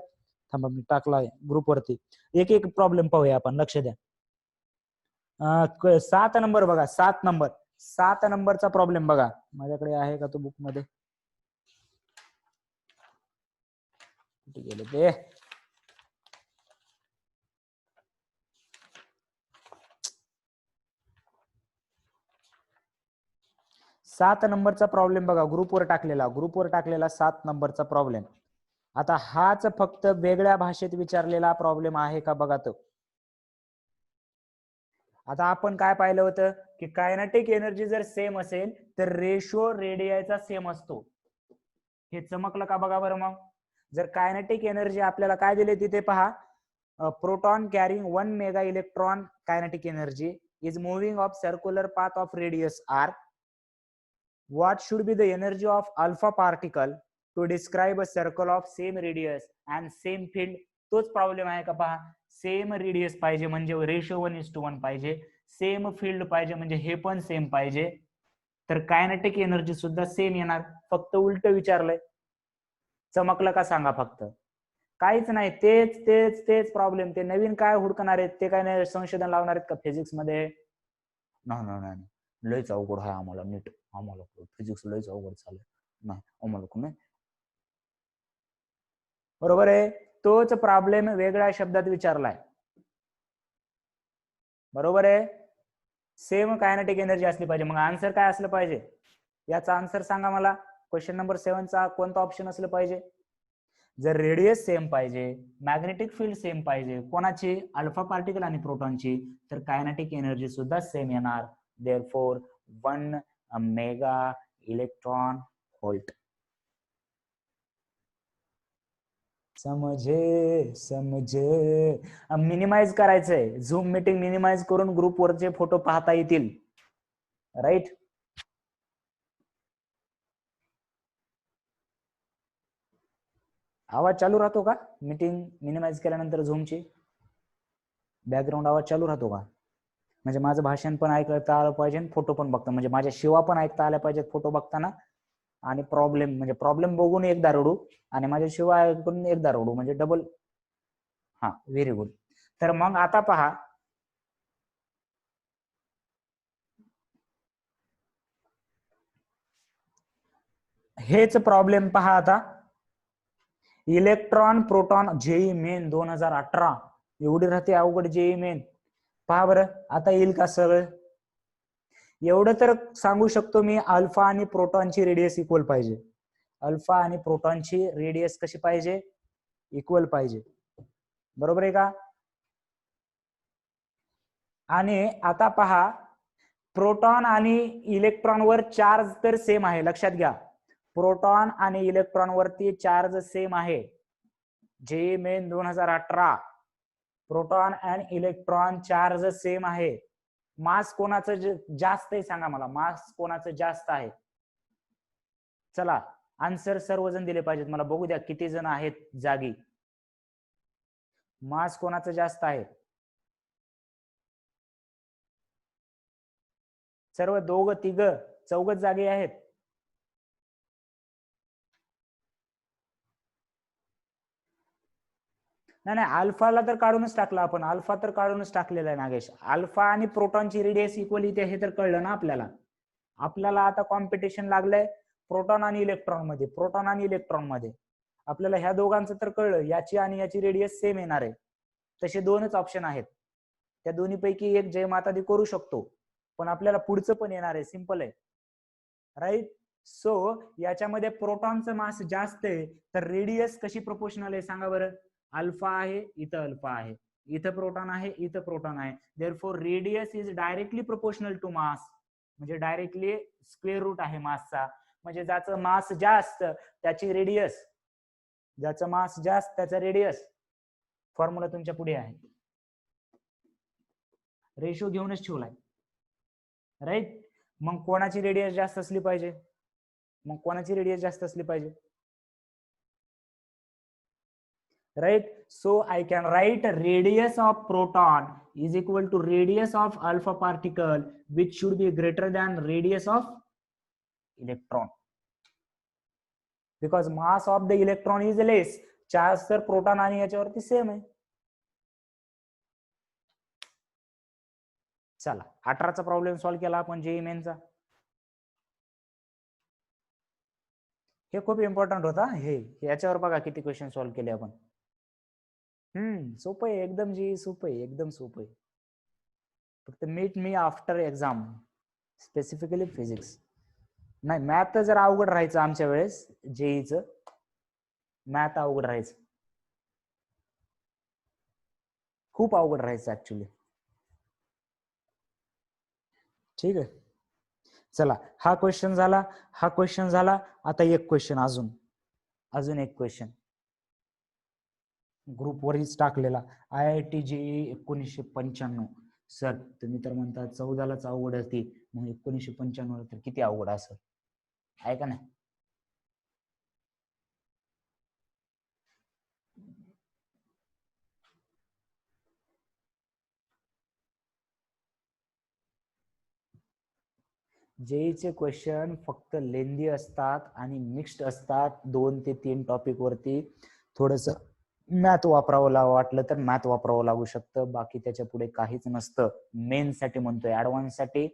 A: थांबा मी टाकलाय ग्रुपवरती. एक एक प्रॉब्लेम पाहूया आपण, लक्ष द्या. 7 नंबर बघा, 7 नंबरचा प्रॉब्लेम बघा. माझ्याकडे आहे का तो बुक मध्ये, कुठे गेले ते. 7 नंबरचा प्रॉब्लेम बघा, ग्रुपवर टाकलेला 7 नंबरचा प्रॉब्लेम. आता हाच फक्त वेगळ्या भाषेत विचारलेला प्रॉब्लेम आहे का बघा तो. आता आपण काय पाहिलं होतं की कायनेटिक एनर्जी जर सेम असेल तर रेशो रेडियाचा सेम असतो. हे चमकलं का बघा बरं. मग जर कायनेटिक एनर्जी आपल्याला काय दिले तिथे पहा, proton carrying 1 mega electron kinetic energy is moving of circular path of radius r. What should be the energy of alpha particle to describe a circle of same radius and same field. तोच problem आहे का पहा. Same radius पाहिजे म्हणजे ratio 1:1 पाहिजे, same field पाहिजे म्हणजे हे पण सेम पाहिजे, तर कायनेटिक एनर्जी सुद्धा सेम येणार. फक्त उलट विचारलंय. चमकलं का सांगा. फक्त काहीच नाही, तेच तेच तेच प्रॉब्लेम. ते नवीन काय हुडकणार आहेत, ते काय नाही संशोधन लावणार आहेत का फिजिक्स मध्ये. नाही, लयच अवघड आहे आम्हाला, नीट आम्हाला फिजिक्स लयच अवघड चालू नाही आम्हाला कोण. बरोबर आहे. तोच प्रॉब्लेम वेगळ्या शब्दात विचारलाय. बरोबर आहे. सेम कायनेटिक एनर्जी असली पाहिजे. मग आन्सर काय असलं पाहिजे, याचा आन्सर सांगा मला. क्वेश्चन नंबर 7 चा कोणता ऑप्शन असलं पाहिजे. जर रेडियस सेम पाहिजे, मॅग्नेटिक फील्ड सेम पाहिजे, कोणाची, अल्फा पार्टिकल आणि प्रोटॉनची, तर कायनेटिक एनर्जी सुद्धा सेम येणार. Therefore 1 mega electron volt. समजे मिनिमाइज करायचंय. झूम मीटिंग मिनिमाइज करून ग्रुप वरचे फोटो पाहता येतील. राईट. आवाज चालू राहतो का मीटिंग मिनिमाइज केल्यानंतर झूमची. बॅकग्राऊंड आवाज चालू राहतो का. म्हणजे माझं भाषण पण ऐकता आलं पाहिजे, फोटो पण बघता, म्हणजे माझ्या शिवा पण ऐकता आल्या पाहिजेत फोटो बघताना. आणि प्रॉब्लेम बघून एकदा रडू आणि माझ्या शिवा ऐकून एकदा रडू, म्हणजे डबल. हा, व्हेरी गुड. तर मग आता पहा, हेच प्रॉब्लेम पहा. आता इलेक्ट्रॉन प्रोटॉन जेई मेन 2018 एवढी राहते अवघड जेई मेन. पहा बरं आता येईल का सगळं. एवढं तर सांगू शकतो मी, अल्फा आणि प्रोटॉनची रेडियस इक्वल पाहिजे. अल्फा आणि प्रोटॉनची रेडियस कशी पाहिजे, इक्वल पाहिजे. बरोबर आहे का. आणि आता पहा, प्रोटॉन आणि इलेक्ट्रॉन वर चार्ज तर सेम आहे. लक्षात घ्या, प्रोटॉन आणि इलेक्ट्रॉन वरती चार्ज सेम आहे. JEE Main 2018 proton and electron charge same आहे. मास कोणाचं जास्त आहे सांगा मला, मास कोणाचं जास्त आहे. चला आन्सर सर्वजण दिले पाहिजेत, मला बघू द्या किती जण आहेत जागी. मास कोणाचं जास्त आहे. सर्व 2, 3, 4 जागे आहेत. नाही, अल्फाला तर काढूनच टाकला आपण. अल्फा तर काढूनच टाकलेला आहे नागेश. अल्फा आणि प्रोटॉनची रेडियस इक्वल इथे हे तर कळलं ना आपल्याला. आपल्याला आता कॉम्पिटिशन लागलंय प्रोटॉन आणि इलेक्ट्रॉन मध्ये. आपल्याला ह्या दोघांचं तर कळलं, याची आणि याची रेडियस सेम येणार आहे. तसे 2च ऑप्शन आहेत. त्या दोन्ही पैकी एक जय माता दी करू शकतो, पण आपल्याला पुढचं पण येणार आहे. सिंपल आहे. राईट. सो याच्यामध्ये प्रोटॉनचं मास जास्त आहे, तर रेडियस कशी प्रोपोर्शनल आहे सांगा बरं. अल्फा आहे, इथं अल्फा आहे, इथं प्रोटॉन आहे, इथं प्रोटॉन आहे. Therefore radius is directly proportional to mass, म्हणजे डायरेक्टली स्क्वेअर रूट आहे मासचा. म्हणजे ज्याचं मास जास्त त्याची रेडियस, ज्याचं मास जास्त त्याचा रेडियस. फॉर्म्युला तुमच्या पुढे आहे, रेशो घेऊनच ठेवलाय. राईट. मग कोणाची रेडियस जास्त असली पाहिजे, मग कोणाची रेडियस जास्त असली पाहिजे. Right. So I can write radius of proton is equal to radius of alpha particle which should be greater than radius of electron, because mass of the electron is less. Charge तर proton आणि याच्यावरती same आहे. चला 18चा problem solve केला आपण JEE मेनचा. हे खूप important होता. हे याच्यावर बघा किती क्वेश्चन सॉल्व्ह केले आपण. सोपं आहे एकदम. जी सोपं आहे एकदम सोपं आहे. फक्त meet me after exam, specifically physics. नाही मॅथ तर जरा अवघड राहायचं आमच्या वेळेस. जेईचं मॅथ अवघड राहायचं, खूप अवघड राहायचं ऍक्च्युली. ठीक आहे. चला हा क्वेश्चन झाला, हा क्वेश्चन झाला. आता एक क्वेश्चन अजून एक क्वेश्चन ग्रुपवरच टाकलेला. IIT JEE 1995. सर तुम्ही तर म्हणता 14लाच अवघड असते, मग 1995 तर किती अवघड असेल, आहे का नाही. जेईचे क्वेश्चन फक्त लेंदी असतात आणि मिक्स्ड असतात. 2 ते 3 टॉपिक वरती थोडस मॅथ वापरावं वाटलं तर मॅथ वापरावं लागू शकतं. बाकी त्याच्या पुढे काहीच नसतं. मेन साठी म्हणतोय, ऍडव्हान्स साठी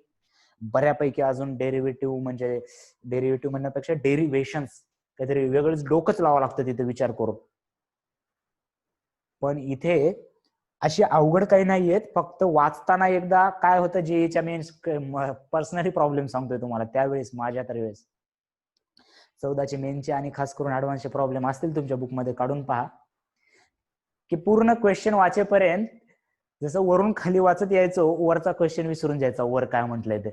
A: बऱ्यापैकी अजून डेरिव्हेटिव्ह, म्हणजे डेरिव्हेटिव्ह म्हणण्यापेक्षा डेरिव्हेशन्स, काहीतरी वेगळंच डोकंच लावावं लागतं तिथे विचार करून. पण इथे अशी अवघड काही नाहीयेत. फक्त वाचताना एकदा काय होतं जेईच्या मेन्स, पर्सनली प्रॉब्लेम सांगतोय तुम्हाला. त्यावेळेस माझ्या तर वेळेस 14चे मेनचे आणि खास करून ऍडव्हान्सचे प्रॉब्लेम असतील तुमच्या बुकमध्ये, काढून पहा की पूर्ण क्वेश्चन वाचेपर्यंत जसं वरून खाली वाचत यायचो, वरचा क्वेश्चन विसरून जायचा, वर काय म्हटलंय ते.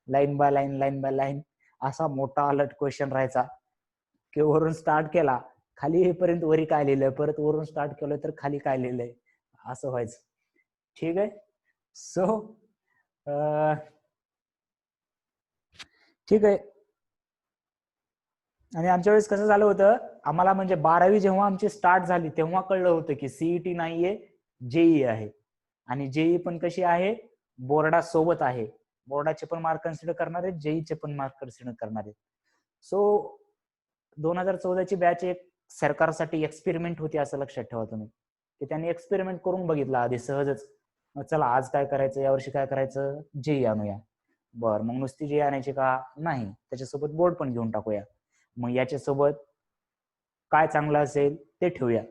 A: Line by line, line by line असा मोठा अलर्ट क्वेश्चन राहायचा की वरून स्टार्ट केला खाली येईपर्यंत वरी काय लिहिलंय, परत वरून स्टार्ट केलं तर खाली काय लिहिलंय, असं व्हायचं. ठीक आहे. सो ठीक आहे. आणि आमच्या वेळेस कसं झालं होतं, आम्हाला म्हणजे 12वी जेव्हा आमची स्टार्ट झाली तेव्हा कळलं होतं की सीईटी नाहीये, जेईई आहे. आणि जेईई पण कशी आहे, बोर्डासोबत आहे. बोर्डाचे पण मार्क कन्सिडर करणार आहेत, जेईचे पण मार्क कन्सिडर करणार आहेत. सो 2014ची बॅच एक सरकारसाठी एक्सपेरिमेंट होती असं लक्षात ठेवा तुम्ही, की त्यांनी एक्सपेरिमेंट करून बघितला आधी सहजच. चला आज काय करायचं, यावर्षी काय करायचं, जेईई आणूया. बर, मग नुसती जेईई आणायची का, नाही, त्याच्यासोबत बोर्ड पण घेऊन टाकूया. मग याच्यासोबत काय चांगलं असेल ते ठेवूया.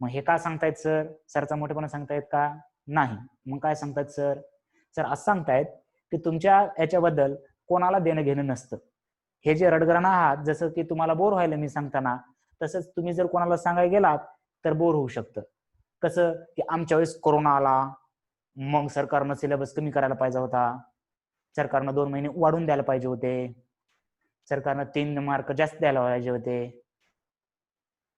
A: मग हे का सांगतायत सर, सरचा मोठेपणा सांगतायत का, नाही. मग काय सांगतायत सर, सर असं सांगतायत की तुमच्या याच्याबद्दल कोणाला देणं घेणं नसतं. हे जे रडगरण आहात, जसं की तुम्हाला बोर व्हायला मी सांगताना, तसंच तुम्ही जर कोणाला सांगायला गेलात तर बोर होऊ शकतं. कसं की आमच्या वेळेस कोरोना आला, मग सरकारनं सिलेबस कमी करायला पाहिजे होता, सरकारनं 2 महिने वाढून द्यायला पाहिजे होते, सरकारनं 3 मार्क जास्त द्यायला पाहिजे होते.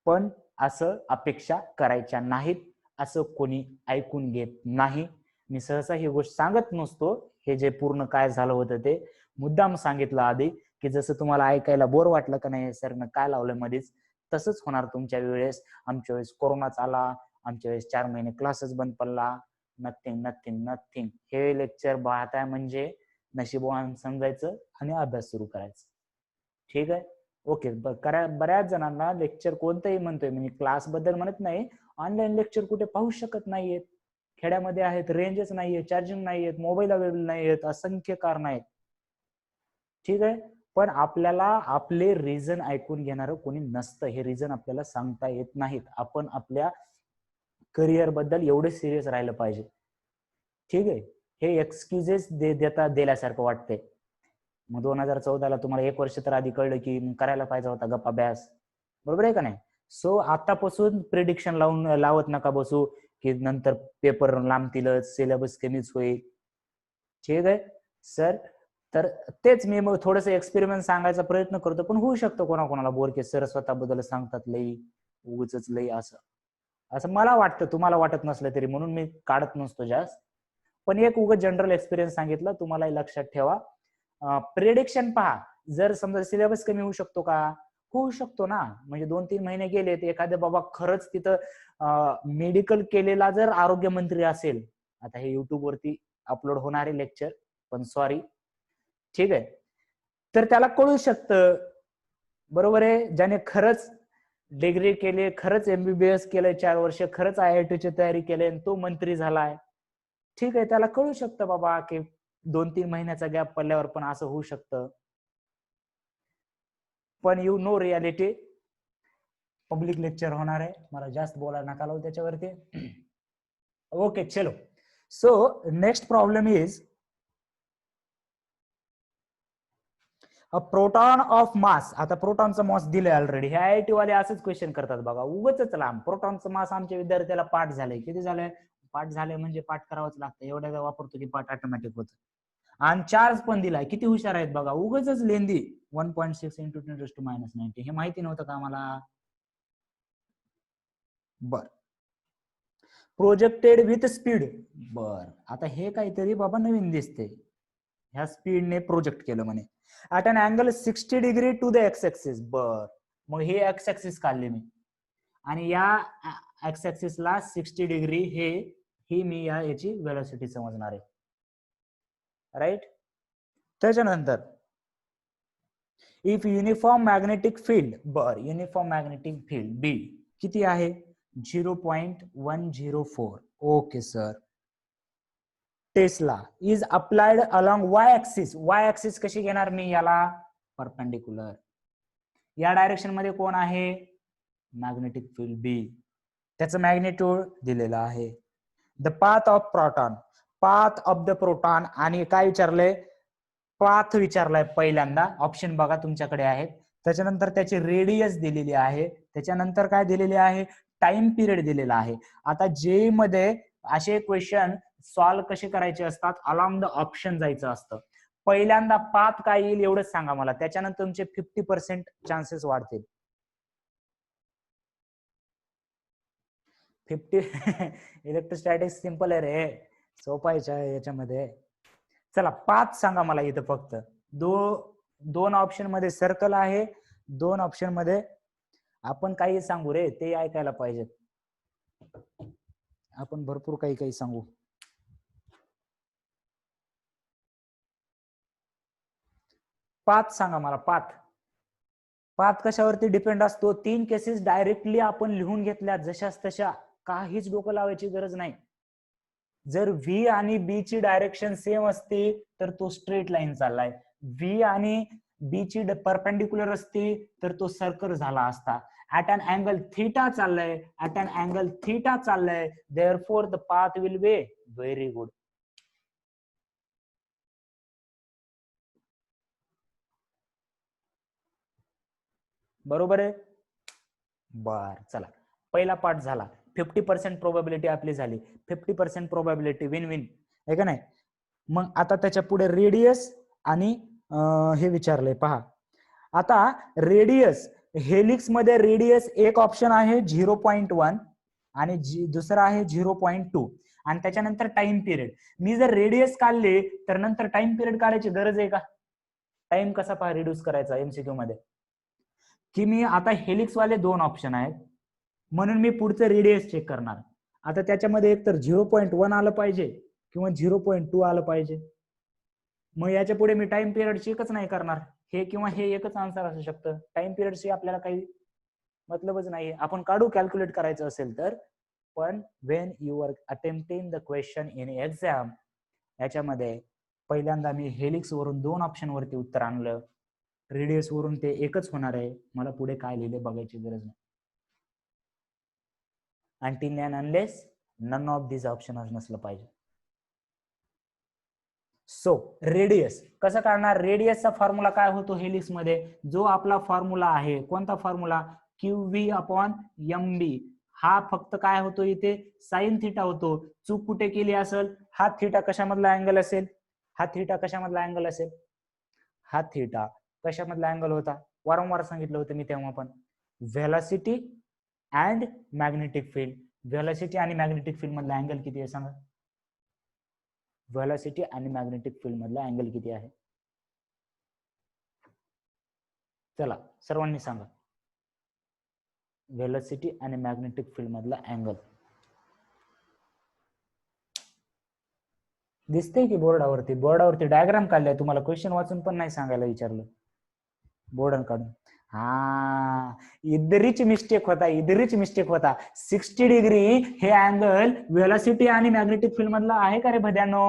A: पण असं अपेक्षा करायच्या नाहीत, असं कोणी ऐकून घेत नाही. मी सहसा ही गोष्ट सांगत नसतो. हे जे पूर्ण काय झालं होतं ते मुद्दाम सांगितलं आधी, की जसं तुम्हाला ऐकायला बोर वाटलं का नाही सरनं काय लावलं मध्येच, तसंच होणार तुमच्या वेळेस. आमच्या वेळेस कोरोनाच आला, आमच्या वेळेस 4 महिने क्लासेस बंद पडला, नथिंग नथिंग नथिंग. हे लेक्चर पाहताय म्हणजे नशीबवान समजायचं आणि अभ्यास सुरू करायचा. ठीक आहे. ओके. बऱ्याच जणांना लेक्चर कोणतंही म्हणतोय, म्हणजे क्लास बद्दल म्हणत नाही, ऑनलाईन लेक्चर कुठे पाहू शकत नाहीयेत, खेड्यामध्ये आहेत, रेंजच नाहीये, चार्जिंग नाहीयेत, मोबाईल अवेलेबल नाहीयेत, असंख्य कारण आहेत. ठीक आहे. पण आपल्याला आपले रिझन ऐकून घेणार कोणी नसतं. हे रिझन आपल्याला सांगता येत नाहीत. आपण आपल्या करिअर बद्दल एवढे सिरियस राहिलं पाहिजे. ठीक आहे. हे एक्सक्युजेस दिल्यासारखं वाटतंय. मग 2014ला तुम्हाला 1 वर्ष तर आधी कळलं की मग करायला पाहिजे होता गप्पा अभ्यास, बरोबर आहे का नाही? सो आतापासून प्रिडिक्शन लावत नका बसू की नंतर पेपर लांबतीलच, सिलेबस कमीच होईल. ठीक आहे सर. तर तेच मी मग थोडस एक्सपेरिमेंट सांगायचा प्रयत्न करतो, पण होऊ शकतो कोणाकोणाला बोर की सर स्वतःबद्दल सांगतात लई उगच लई असं असं मला वाटतं. तुम्हाला वाटत नसलं तरी म्हणून मी काढत नसतो जास्त, पण एक उगच जनरल एक्सपिरियन्स सांगितलं, तुम्हाला लक्षात ठेवा. प्रेडिक्शन पहा, जर समजा सिलेबस कमी होऊ शकतो का? होऊ शकतो ना. म्हणजे 2-3 महिने गेले तर एखाद्या बाबा खरंच तिथं मेडिकल केलेला जर आरोग्य मंत्री असेल, आता हे युट्यूब वरती अपलोड होणारे लेक्चर, पण सॉरी, ठीक आहे, तर त्याला कळू शकतं, बरोबर आहे, ज्याने खरंच डिग्री केली, खरंच MBBS केलंय 4 वर्ष, खरंच IIT ची तयारी केली, तो मंत्री झालाय, ठीक आहे, त्याला कळू शकतं बाबा की 2-3 महिन्याचा गॅप पडल्यावर पण असं होऊ शकतं. पण you know reality, public lecture होणार आहे, मला जास्त बोलायला नका लावू त्याच्यावरती. ओके चलो. So next problem is a proton of mass. आता प्रोटॉनचा मास दिलंय ऑलरेडी. हे IIT वाले असंच क्वेश्चन करतात बघा, उगाच लांब. प्रोटॉनचं मास आमच्या विद्यार्थ्याला पाठ झालंय. किती झालंय? पाठ झालंय म्हणजे पाठ करावंच लागतं, एवढ्या वापरतो की पाठ ऑटोमॅटिक होतं. आणि चार्ज पण दिलाय, किती हुशार आहेत बघा, उगाच लेंदी. 1.6 × 10⁻90. हे माहिती नव्हतं का मला? बर. Projected with speed. बर, आता हे काहीतरी बाबा नवीन दिसते. ह्या स्पीडने प्रोजेक्ट केलं म्हणे. At an angle 60 degree to the X axis. बर, मग हे एक्स ऍक्सिस काढले मी, आणि या एक्स ऍक्सिसला 60 डिग्री ही मी याची वेलोसिटी समजणार आहे, राईट. त्याच्यानंतर इफ युनिफॉर्म मॅग्नेटिक फील्ड, बर, युनिफॉर्म मॅग्नेटिक फील्ड बी किती आहे? 0.104. Okay sir. Tesla is applied along Y axis. Y axis कशी घेणार मी याला? परपेंडिक्युलर. या डायरेक्शन मध्ये कोण आहे? मॅग्नेटिक फील्ड बी. त्याचं मॅग्नेट्यूड दिलेलं आहे. The path of proton, path of the proton, आणि काय विचारलंय? पाथ विचारलाय पहिल्यांदा. ऑप्शन बघा तुमच्याकडे आहेत. त्याच्यानंतर त्याची रेडियस दिलेली आहे. त्याच्यानंतर काय दिलेले आहे? टाइम पिरियड दिलेला आहे. आता जे मध्ये असे क्वेश्चन सॉल्व्ह कसे करायचे असतात? अलॉंग द ऑप्शन जायचं असतं. पहिल्यांदा पाथ काय येईल एवढंच सांगा मला, त्याच्यानंतर तुमचे 50% चान्सेस वाढतील. 50 इलेक्ट्रोस्टॅटिक्स सिंपल आहे रे, सोपायच्या याच्यामध्ये. चला पाथ सांगा मला इथं फक्त. दोन ऑप्शन मध्ये सर्कल आहे, 2 ऑप्शन मध्ये आपण काही सांगू रे, ते ऐकायला पाहिजेत. आपण भरपूर काही काही सांगू. पाथ सांगा मला. पाथ पाथ कशावरती डिपेंड असतो? 3 केसेस डायरेक्टली आपण लिहून घेतल्या जशाच तशा, काहीच डोकं लावायची गरज नाही. जर व्ही आणि बी ची डायरेक्शन सेम असती तर तो स्ट्रेट लाईन चाललाय, व्ही आणि बी ची परपेंडिक्युलर असती तर तो सर्कल झाला असता. ऍट अन अँगल थीटा चाललंय, ऍट अन अँगल थीटा चाललंय, therefore the path will be very good. बरोबर आहे. बर, चला पहिला पार्ट झाला. 50% प्रोबॅबिलिटी आपली झाली. 50% प्रोबॅबिलिटी विन विन आहे का नाही? मग आता त्याच्या पुढे रेडियस आणि हे विचारलंय पहा. आता रेडियस, हेलिक्स मध्ये रेडियस एक ऑप्शन आहे 0.1 आणि दुसरा आहे 0.2, आणि त्याच्यानंतर टाइम पिरियड. मी जर रेडियस काढले तर नंतर टाइम पिरियड काढायची गरज आहे का? टाइम कसा पहा रिड्यूस करायचा एमसीक्यू मध्ये, की मी आता हेलिक्स वाले 2 ऑप्शन आहेत म्हणून मी पुढचं रेडियस चेक करणार. आता त्याच्यामध्ये एक तर 0.1 आलं पाहिजे किंवा 0.2 आलं पाहिजे. मग याच्या पुढे मी टाइम पिरियड चेकच नाही करणार. हे किंवा हे एकच आन्सर असू शकतं. टाइम पिरियडशी आपल्याला काही मतलबच नाही. आपण काढू कॅल्क्युलेट करायचं असेल तर, पण when you are attempting the question in exam, याच्यामध्ये पहिल्यांदा मी हेलिक्स वरून 2 ऑप्शन वरती उत्तर आणलं, रेडियस वरून ते एकच होणार आहे. मला पुढे काय लिहिले बघायची गरज नाही. until and unless none of these options नसलं पाहिजे. सो रेडियस कसं काढणार? रेडियसचा फॉर्म्युला काय होतो हेलिक्स मध्ये? जो आपला फॉर्म्युला आहे, कोणता फॉर्म्युला? QV upon MB. हा फक्त काय होतो इथे? साइन थिटा होतो. चूक कुठे केली असेल? हा थिटा कशामधला अँगल असेल? हा थिटा कशामधला अँगल असेल? हा थिटा कशामधला अँगल होता? वारंवार सांगितलं होतं मी तेव्हा पण. Velocity and magnetic field. Velocity आणि मॅग्नेटिक फील्ड मधला अँगल किती आहे सांगा? व्हेलॉसिटी आणि मॅग्नेटिक फील्ड मधला अँगल किती आहे? चला सर्वांनी सांगा. व्हेलॉसिटी आणि मॅग्नेटिक फील्ड मधला अँगल दिसतंय की बोर्डावरती? बोर्डावरती डायग्राम काढलाय, तुम्हाला क्वेश्चन वाचून पण नाही सांगायला विचारलं. बोर्ड काढून. हा, इधरीच मिस्टेक होता, इधरीच मिस्टेक होता. 60 डिग्री हे अँगल व्हेलॉसिटी आणि मॅग्नेटिक फील्ड मधला आहे का रे भद्यानो?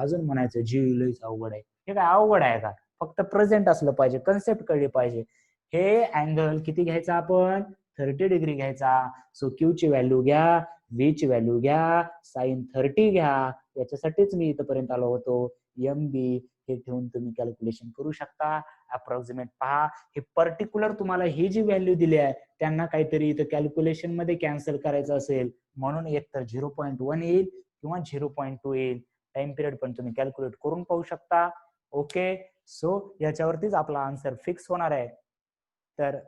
A: अजून म्हणायचं जी लईच अवघड आहे. हे काय अवघड आहे का? फक्त प्रेझेंट असलं पाहिजे, कन्सेप्ट कळली पाहिजे. हे अँगल किती घ्यायचा आपण? 30 डिग्री घ्यायचा. सो क्यू ची व्हॅल्यू घ्या, व्ही ची व्हॅल्यू घ्या, साइन 30 घ्या. याच्यासाठीच मी इथपर्यंत आलो होतो. MB हे ठेवून तुम्ही कॅल्क्युलेशन करू शकता. अप्रॉक्सिमेट पहा. हे पर्टिक्युलर तुम्हाला ही जी व्हॅल्यू दिली आहे त्यांना काहीतरी इथं कॅल्क्युलेशन मध्ये कॅन्सल करायचं असेल म्हणून एकतर 0.1 येईल किंवा 0.2 येईल. टाइम पिरियड पण तुम्ही कॅल्क्युलेट करून पाहू शकता. ओके, सो याच्यावरतीच आपला आन्सर फिक्स होणार आहे. तर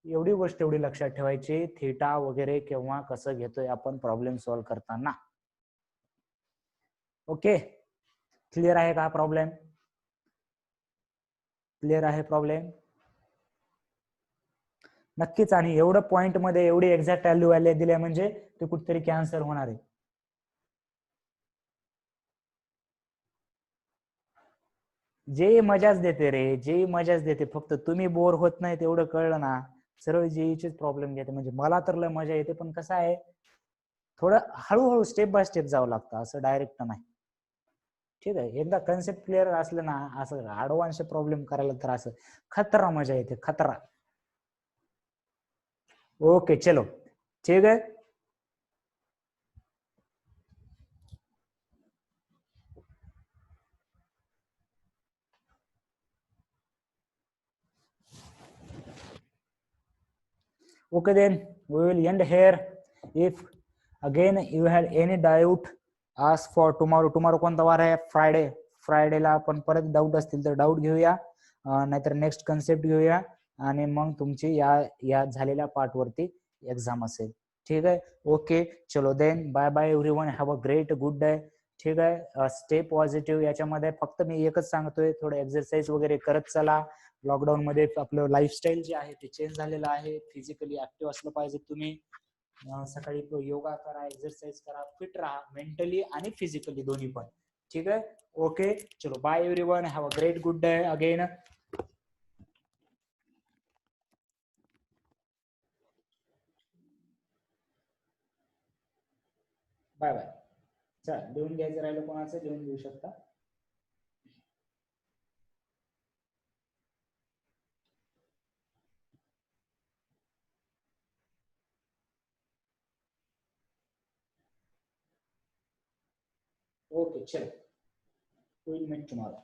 A: एवढी गोष्ट एवढी लक्षात ठेवायची, थीटा वगैरे केव्हा कसं घेतोय आपण प्रॉब्लेम सॉल्व्ह करताना. ओके, क्लिअर आहे का प्रॉब्लेम? क्लिअर आहे प्रॉब्लेम? नक्कीच. आणि एवढं पॉइंट मध्ये एवढी एक्झॅक्ट व्हॅल्यू दिल्या म्हणजे ते कुठेतरी कॅन्सल होणार आहे. जे मजाच देते रे, जे मजाच देते. फक्त तुम्ही बोर होत नाही तेवढं कळलं ना. सरळ जेईचेच प्रॉब्लेम घेते. म्हणजे मला तर लय मजा येते, पण कसं आहे थोडं हळूहळू स्टेप बाय स्टेप जावं लागतं, असं डायरेक्ट नाही. ठीक आहे, एकदा कन्सेप्ट क्लिअर असलं ना, असं ऍडव्हान्स प्रॉब्लेम करायला तर असं खतरा मजा येते, खतरा. ओके चलो, ठीक है. Okay then, we will end here. If again you had any doubt, ask for tomorrow. Tomorrow कोणता वार आहे? फ्रायडे. फ्रायडेला आपण परत डाऊट असतील तर डाऊट घेऊया, नाहीतर नेक्स्ट कन्सेप्ट घेऊया आणि मग तुमची या झालेल्या पार्ट वरती एक्झाम असेल. ठीक आहे. ओके चलो then, bye bye everyone, have a great good day. ठीक आहे. Stay positive. याच्यामध्ये फक्त मी एकच सांगतोय, थोडं एक्सरसाइज वगैरे करत चला. लॉकडाऊन मध्ये आपलं लाईफस्टाईल जे आहे ते चेंज झालेलं आहे. फिजिकली ऍक्टिव्ह असलं पाहिजे तुम्ही. सकाळी योगा करा, एक्सरसाइज करा, फिट राहा मेंटली आणि फिजिकली दोन्ही पण. ठीक आहे. ओके चलो, bye everyone, have a great good day again. Bye bye. चला, लिहून घ्यायचं राहिलं कोणाचं लिहून घेऊ शकता. ओके चलो, we'll meet tomorrow.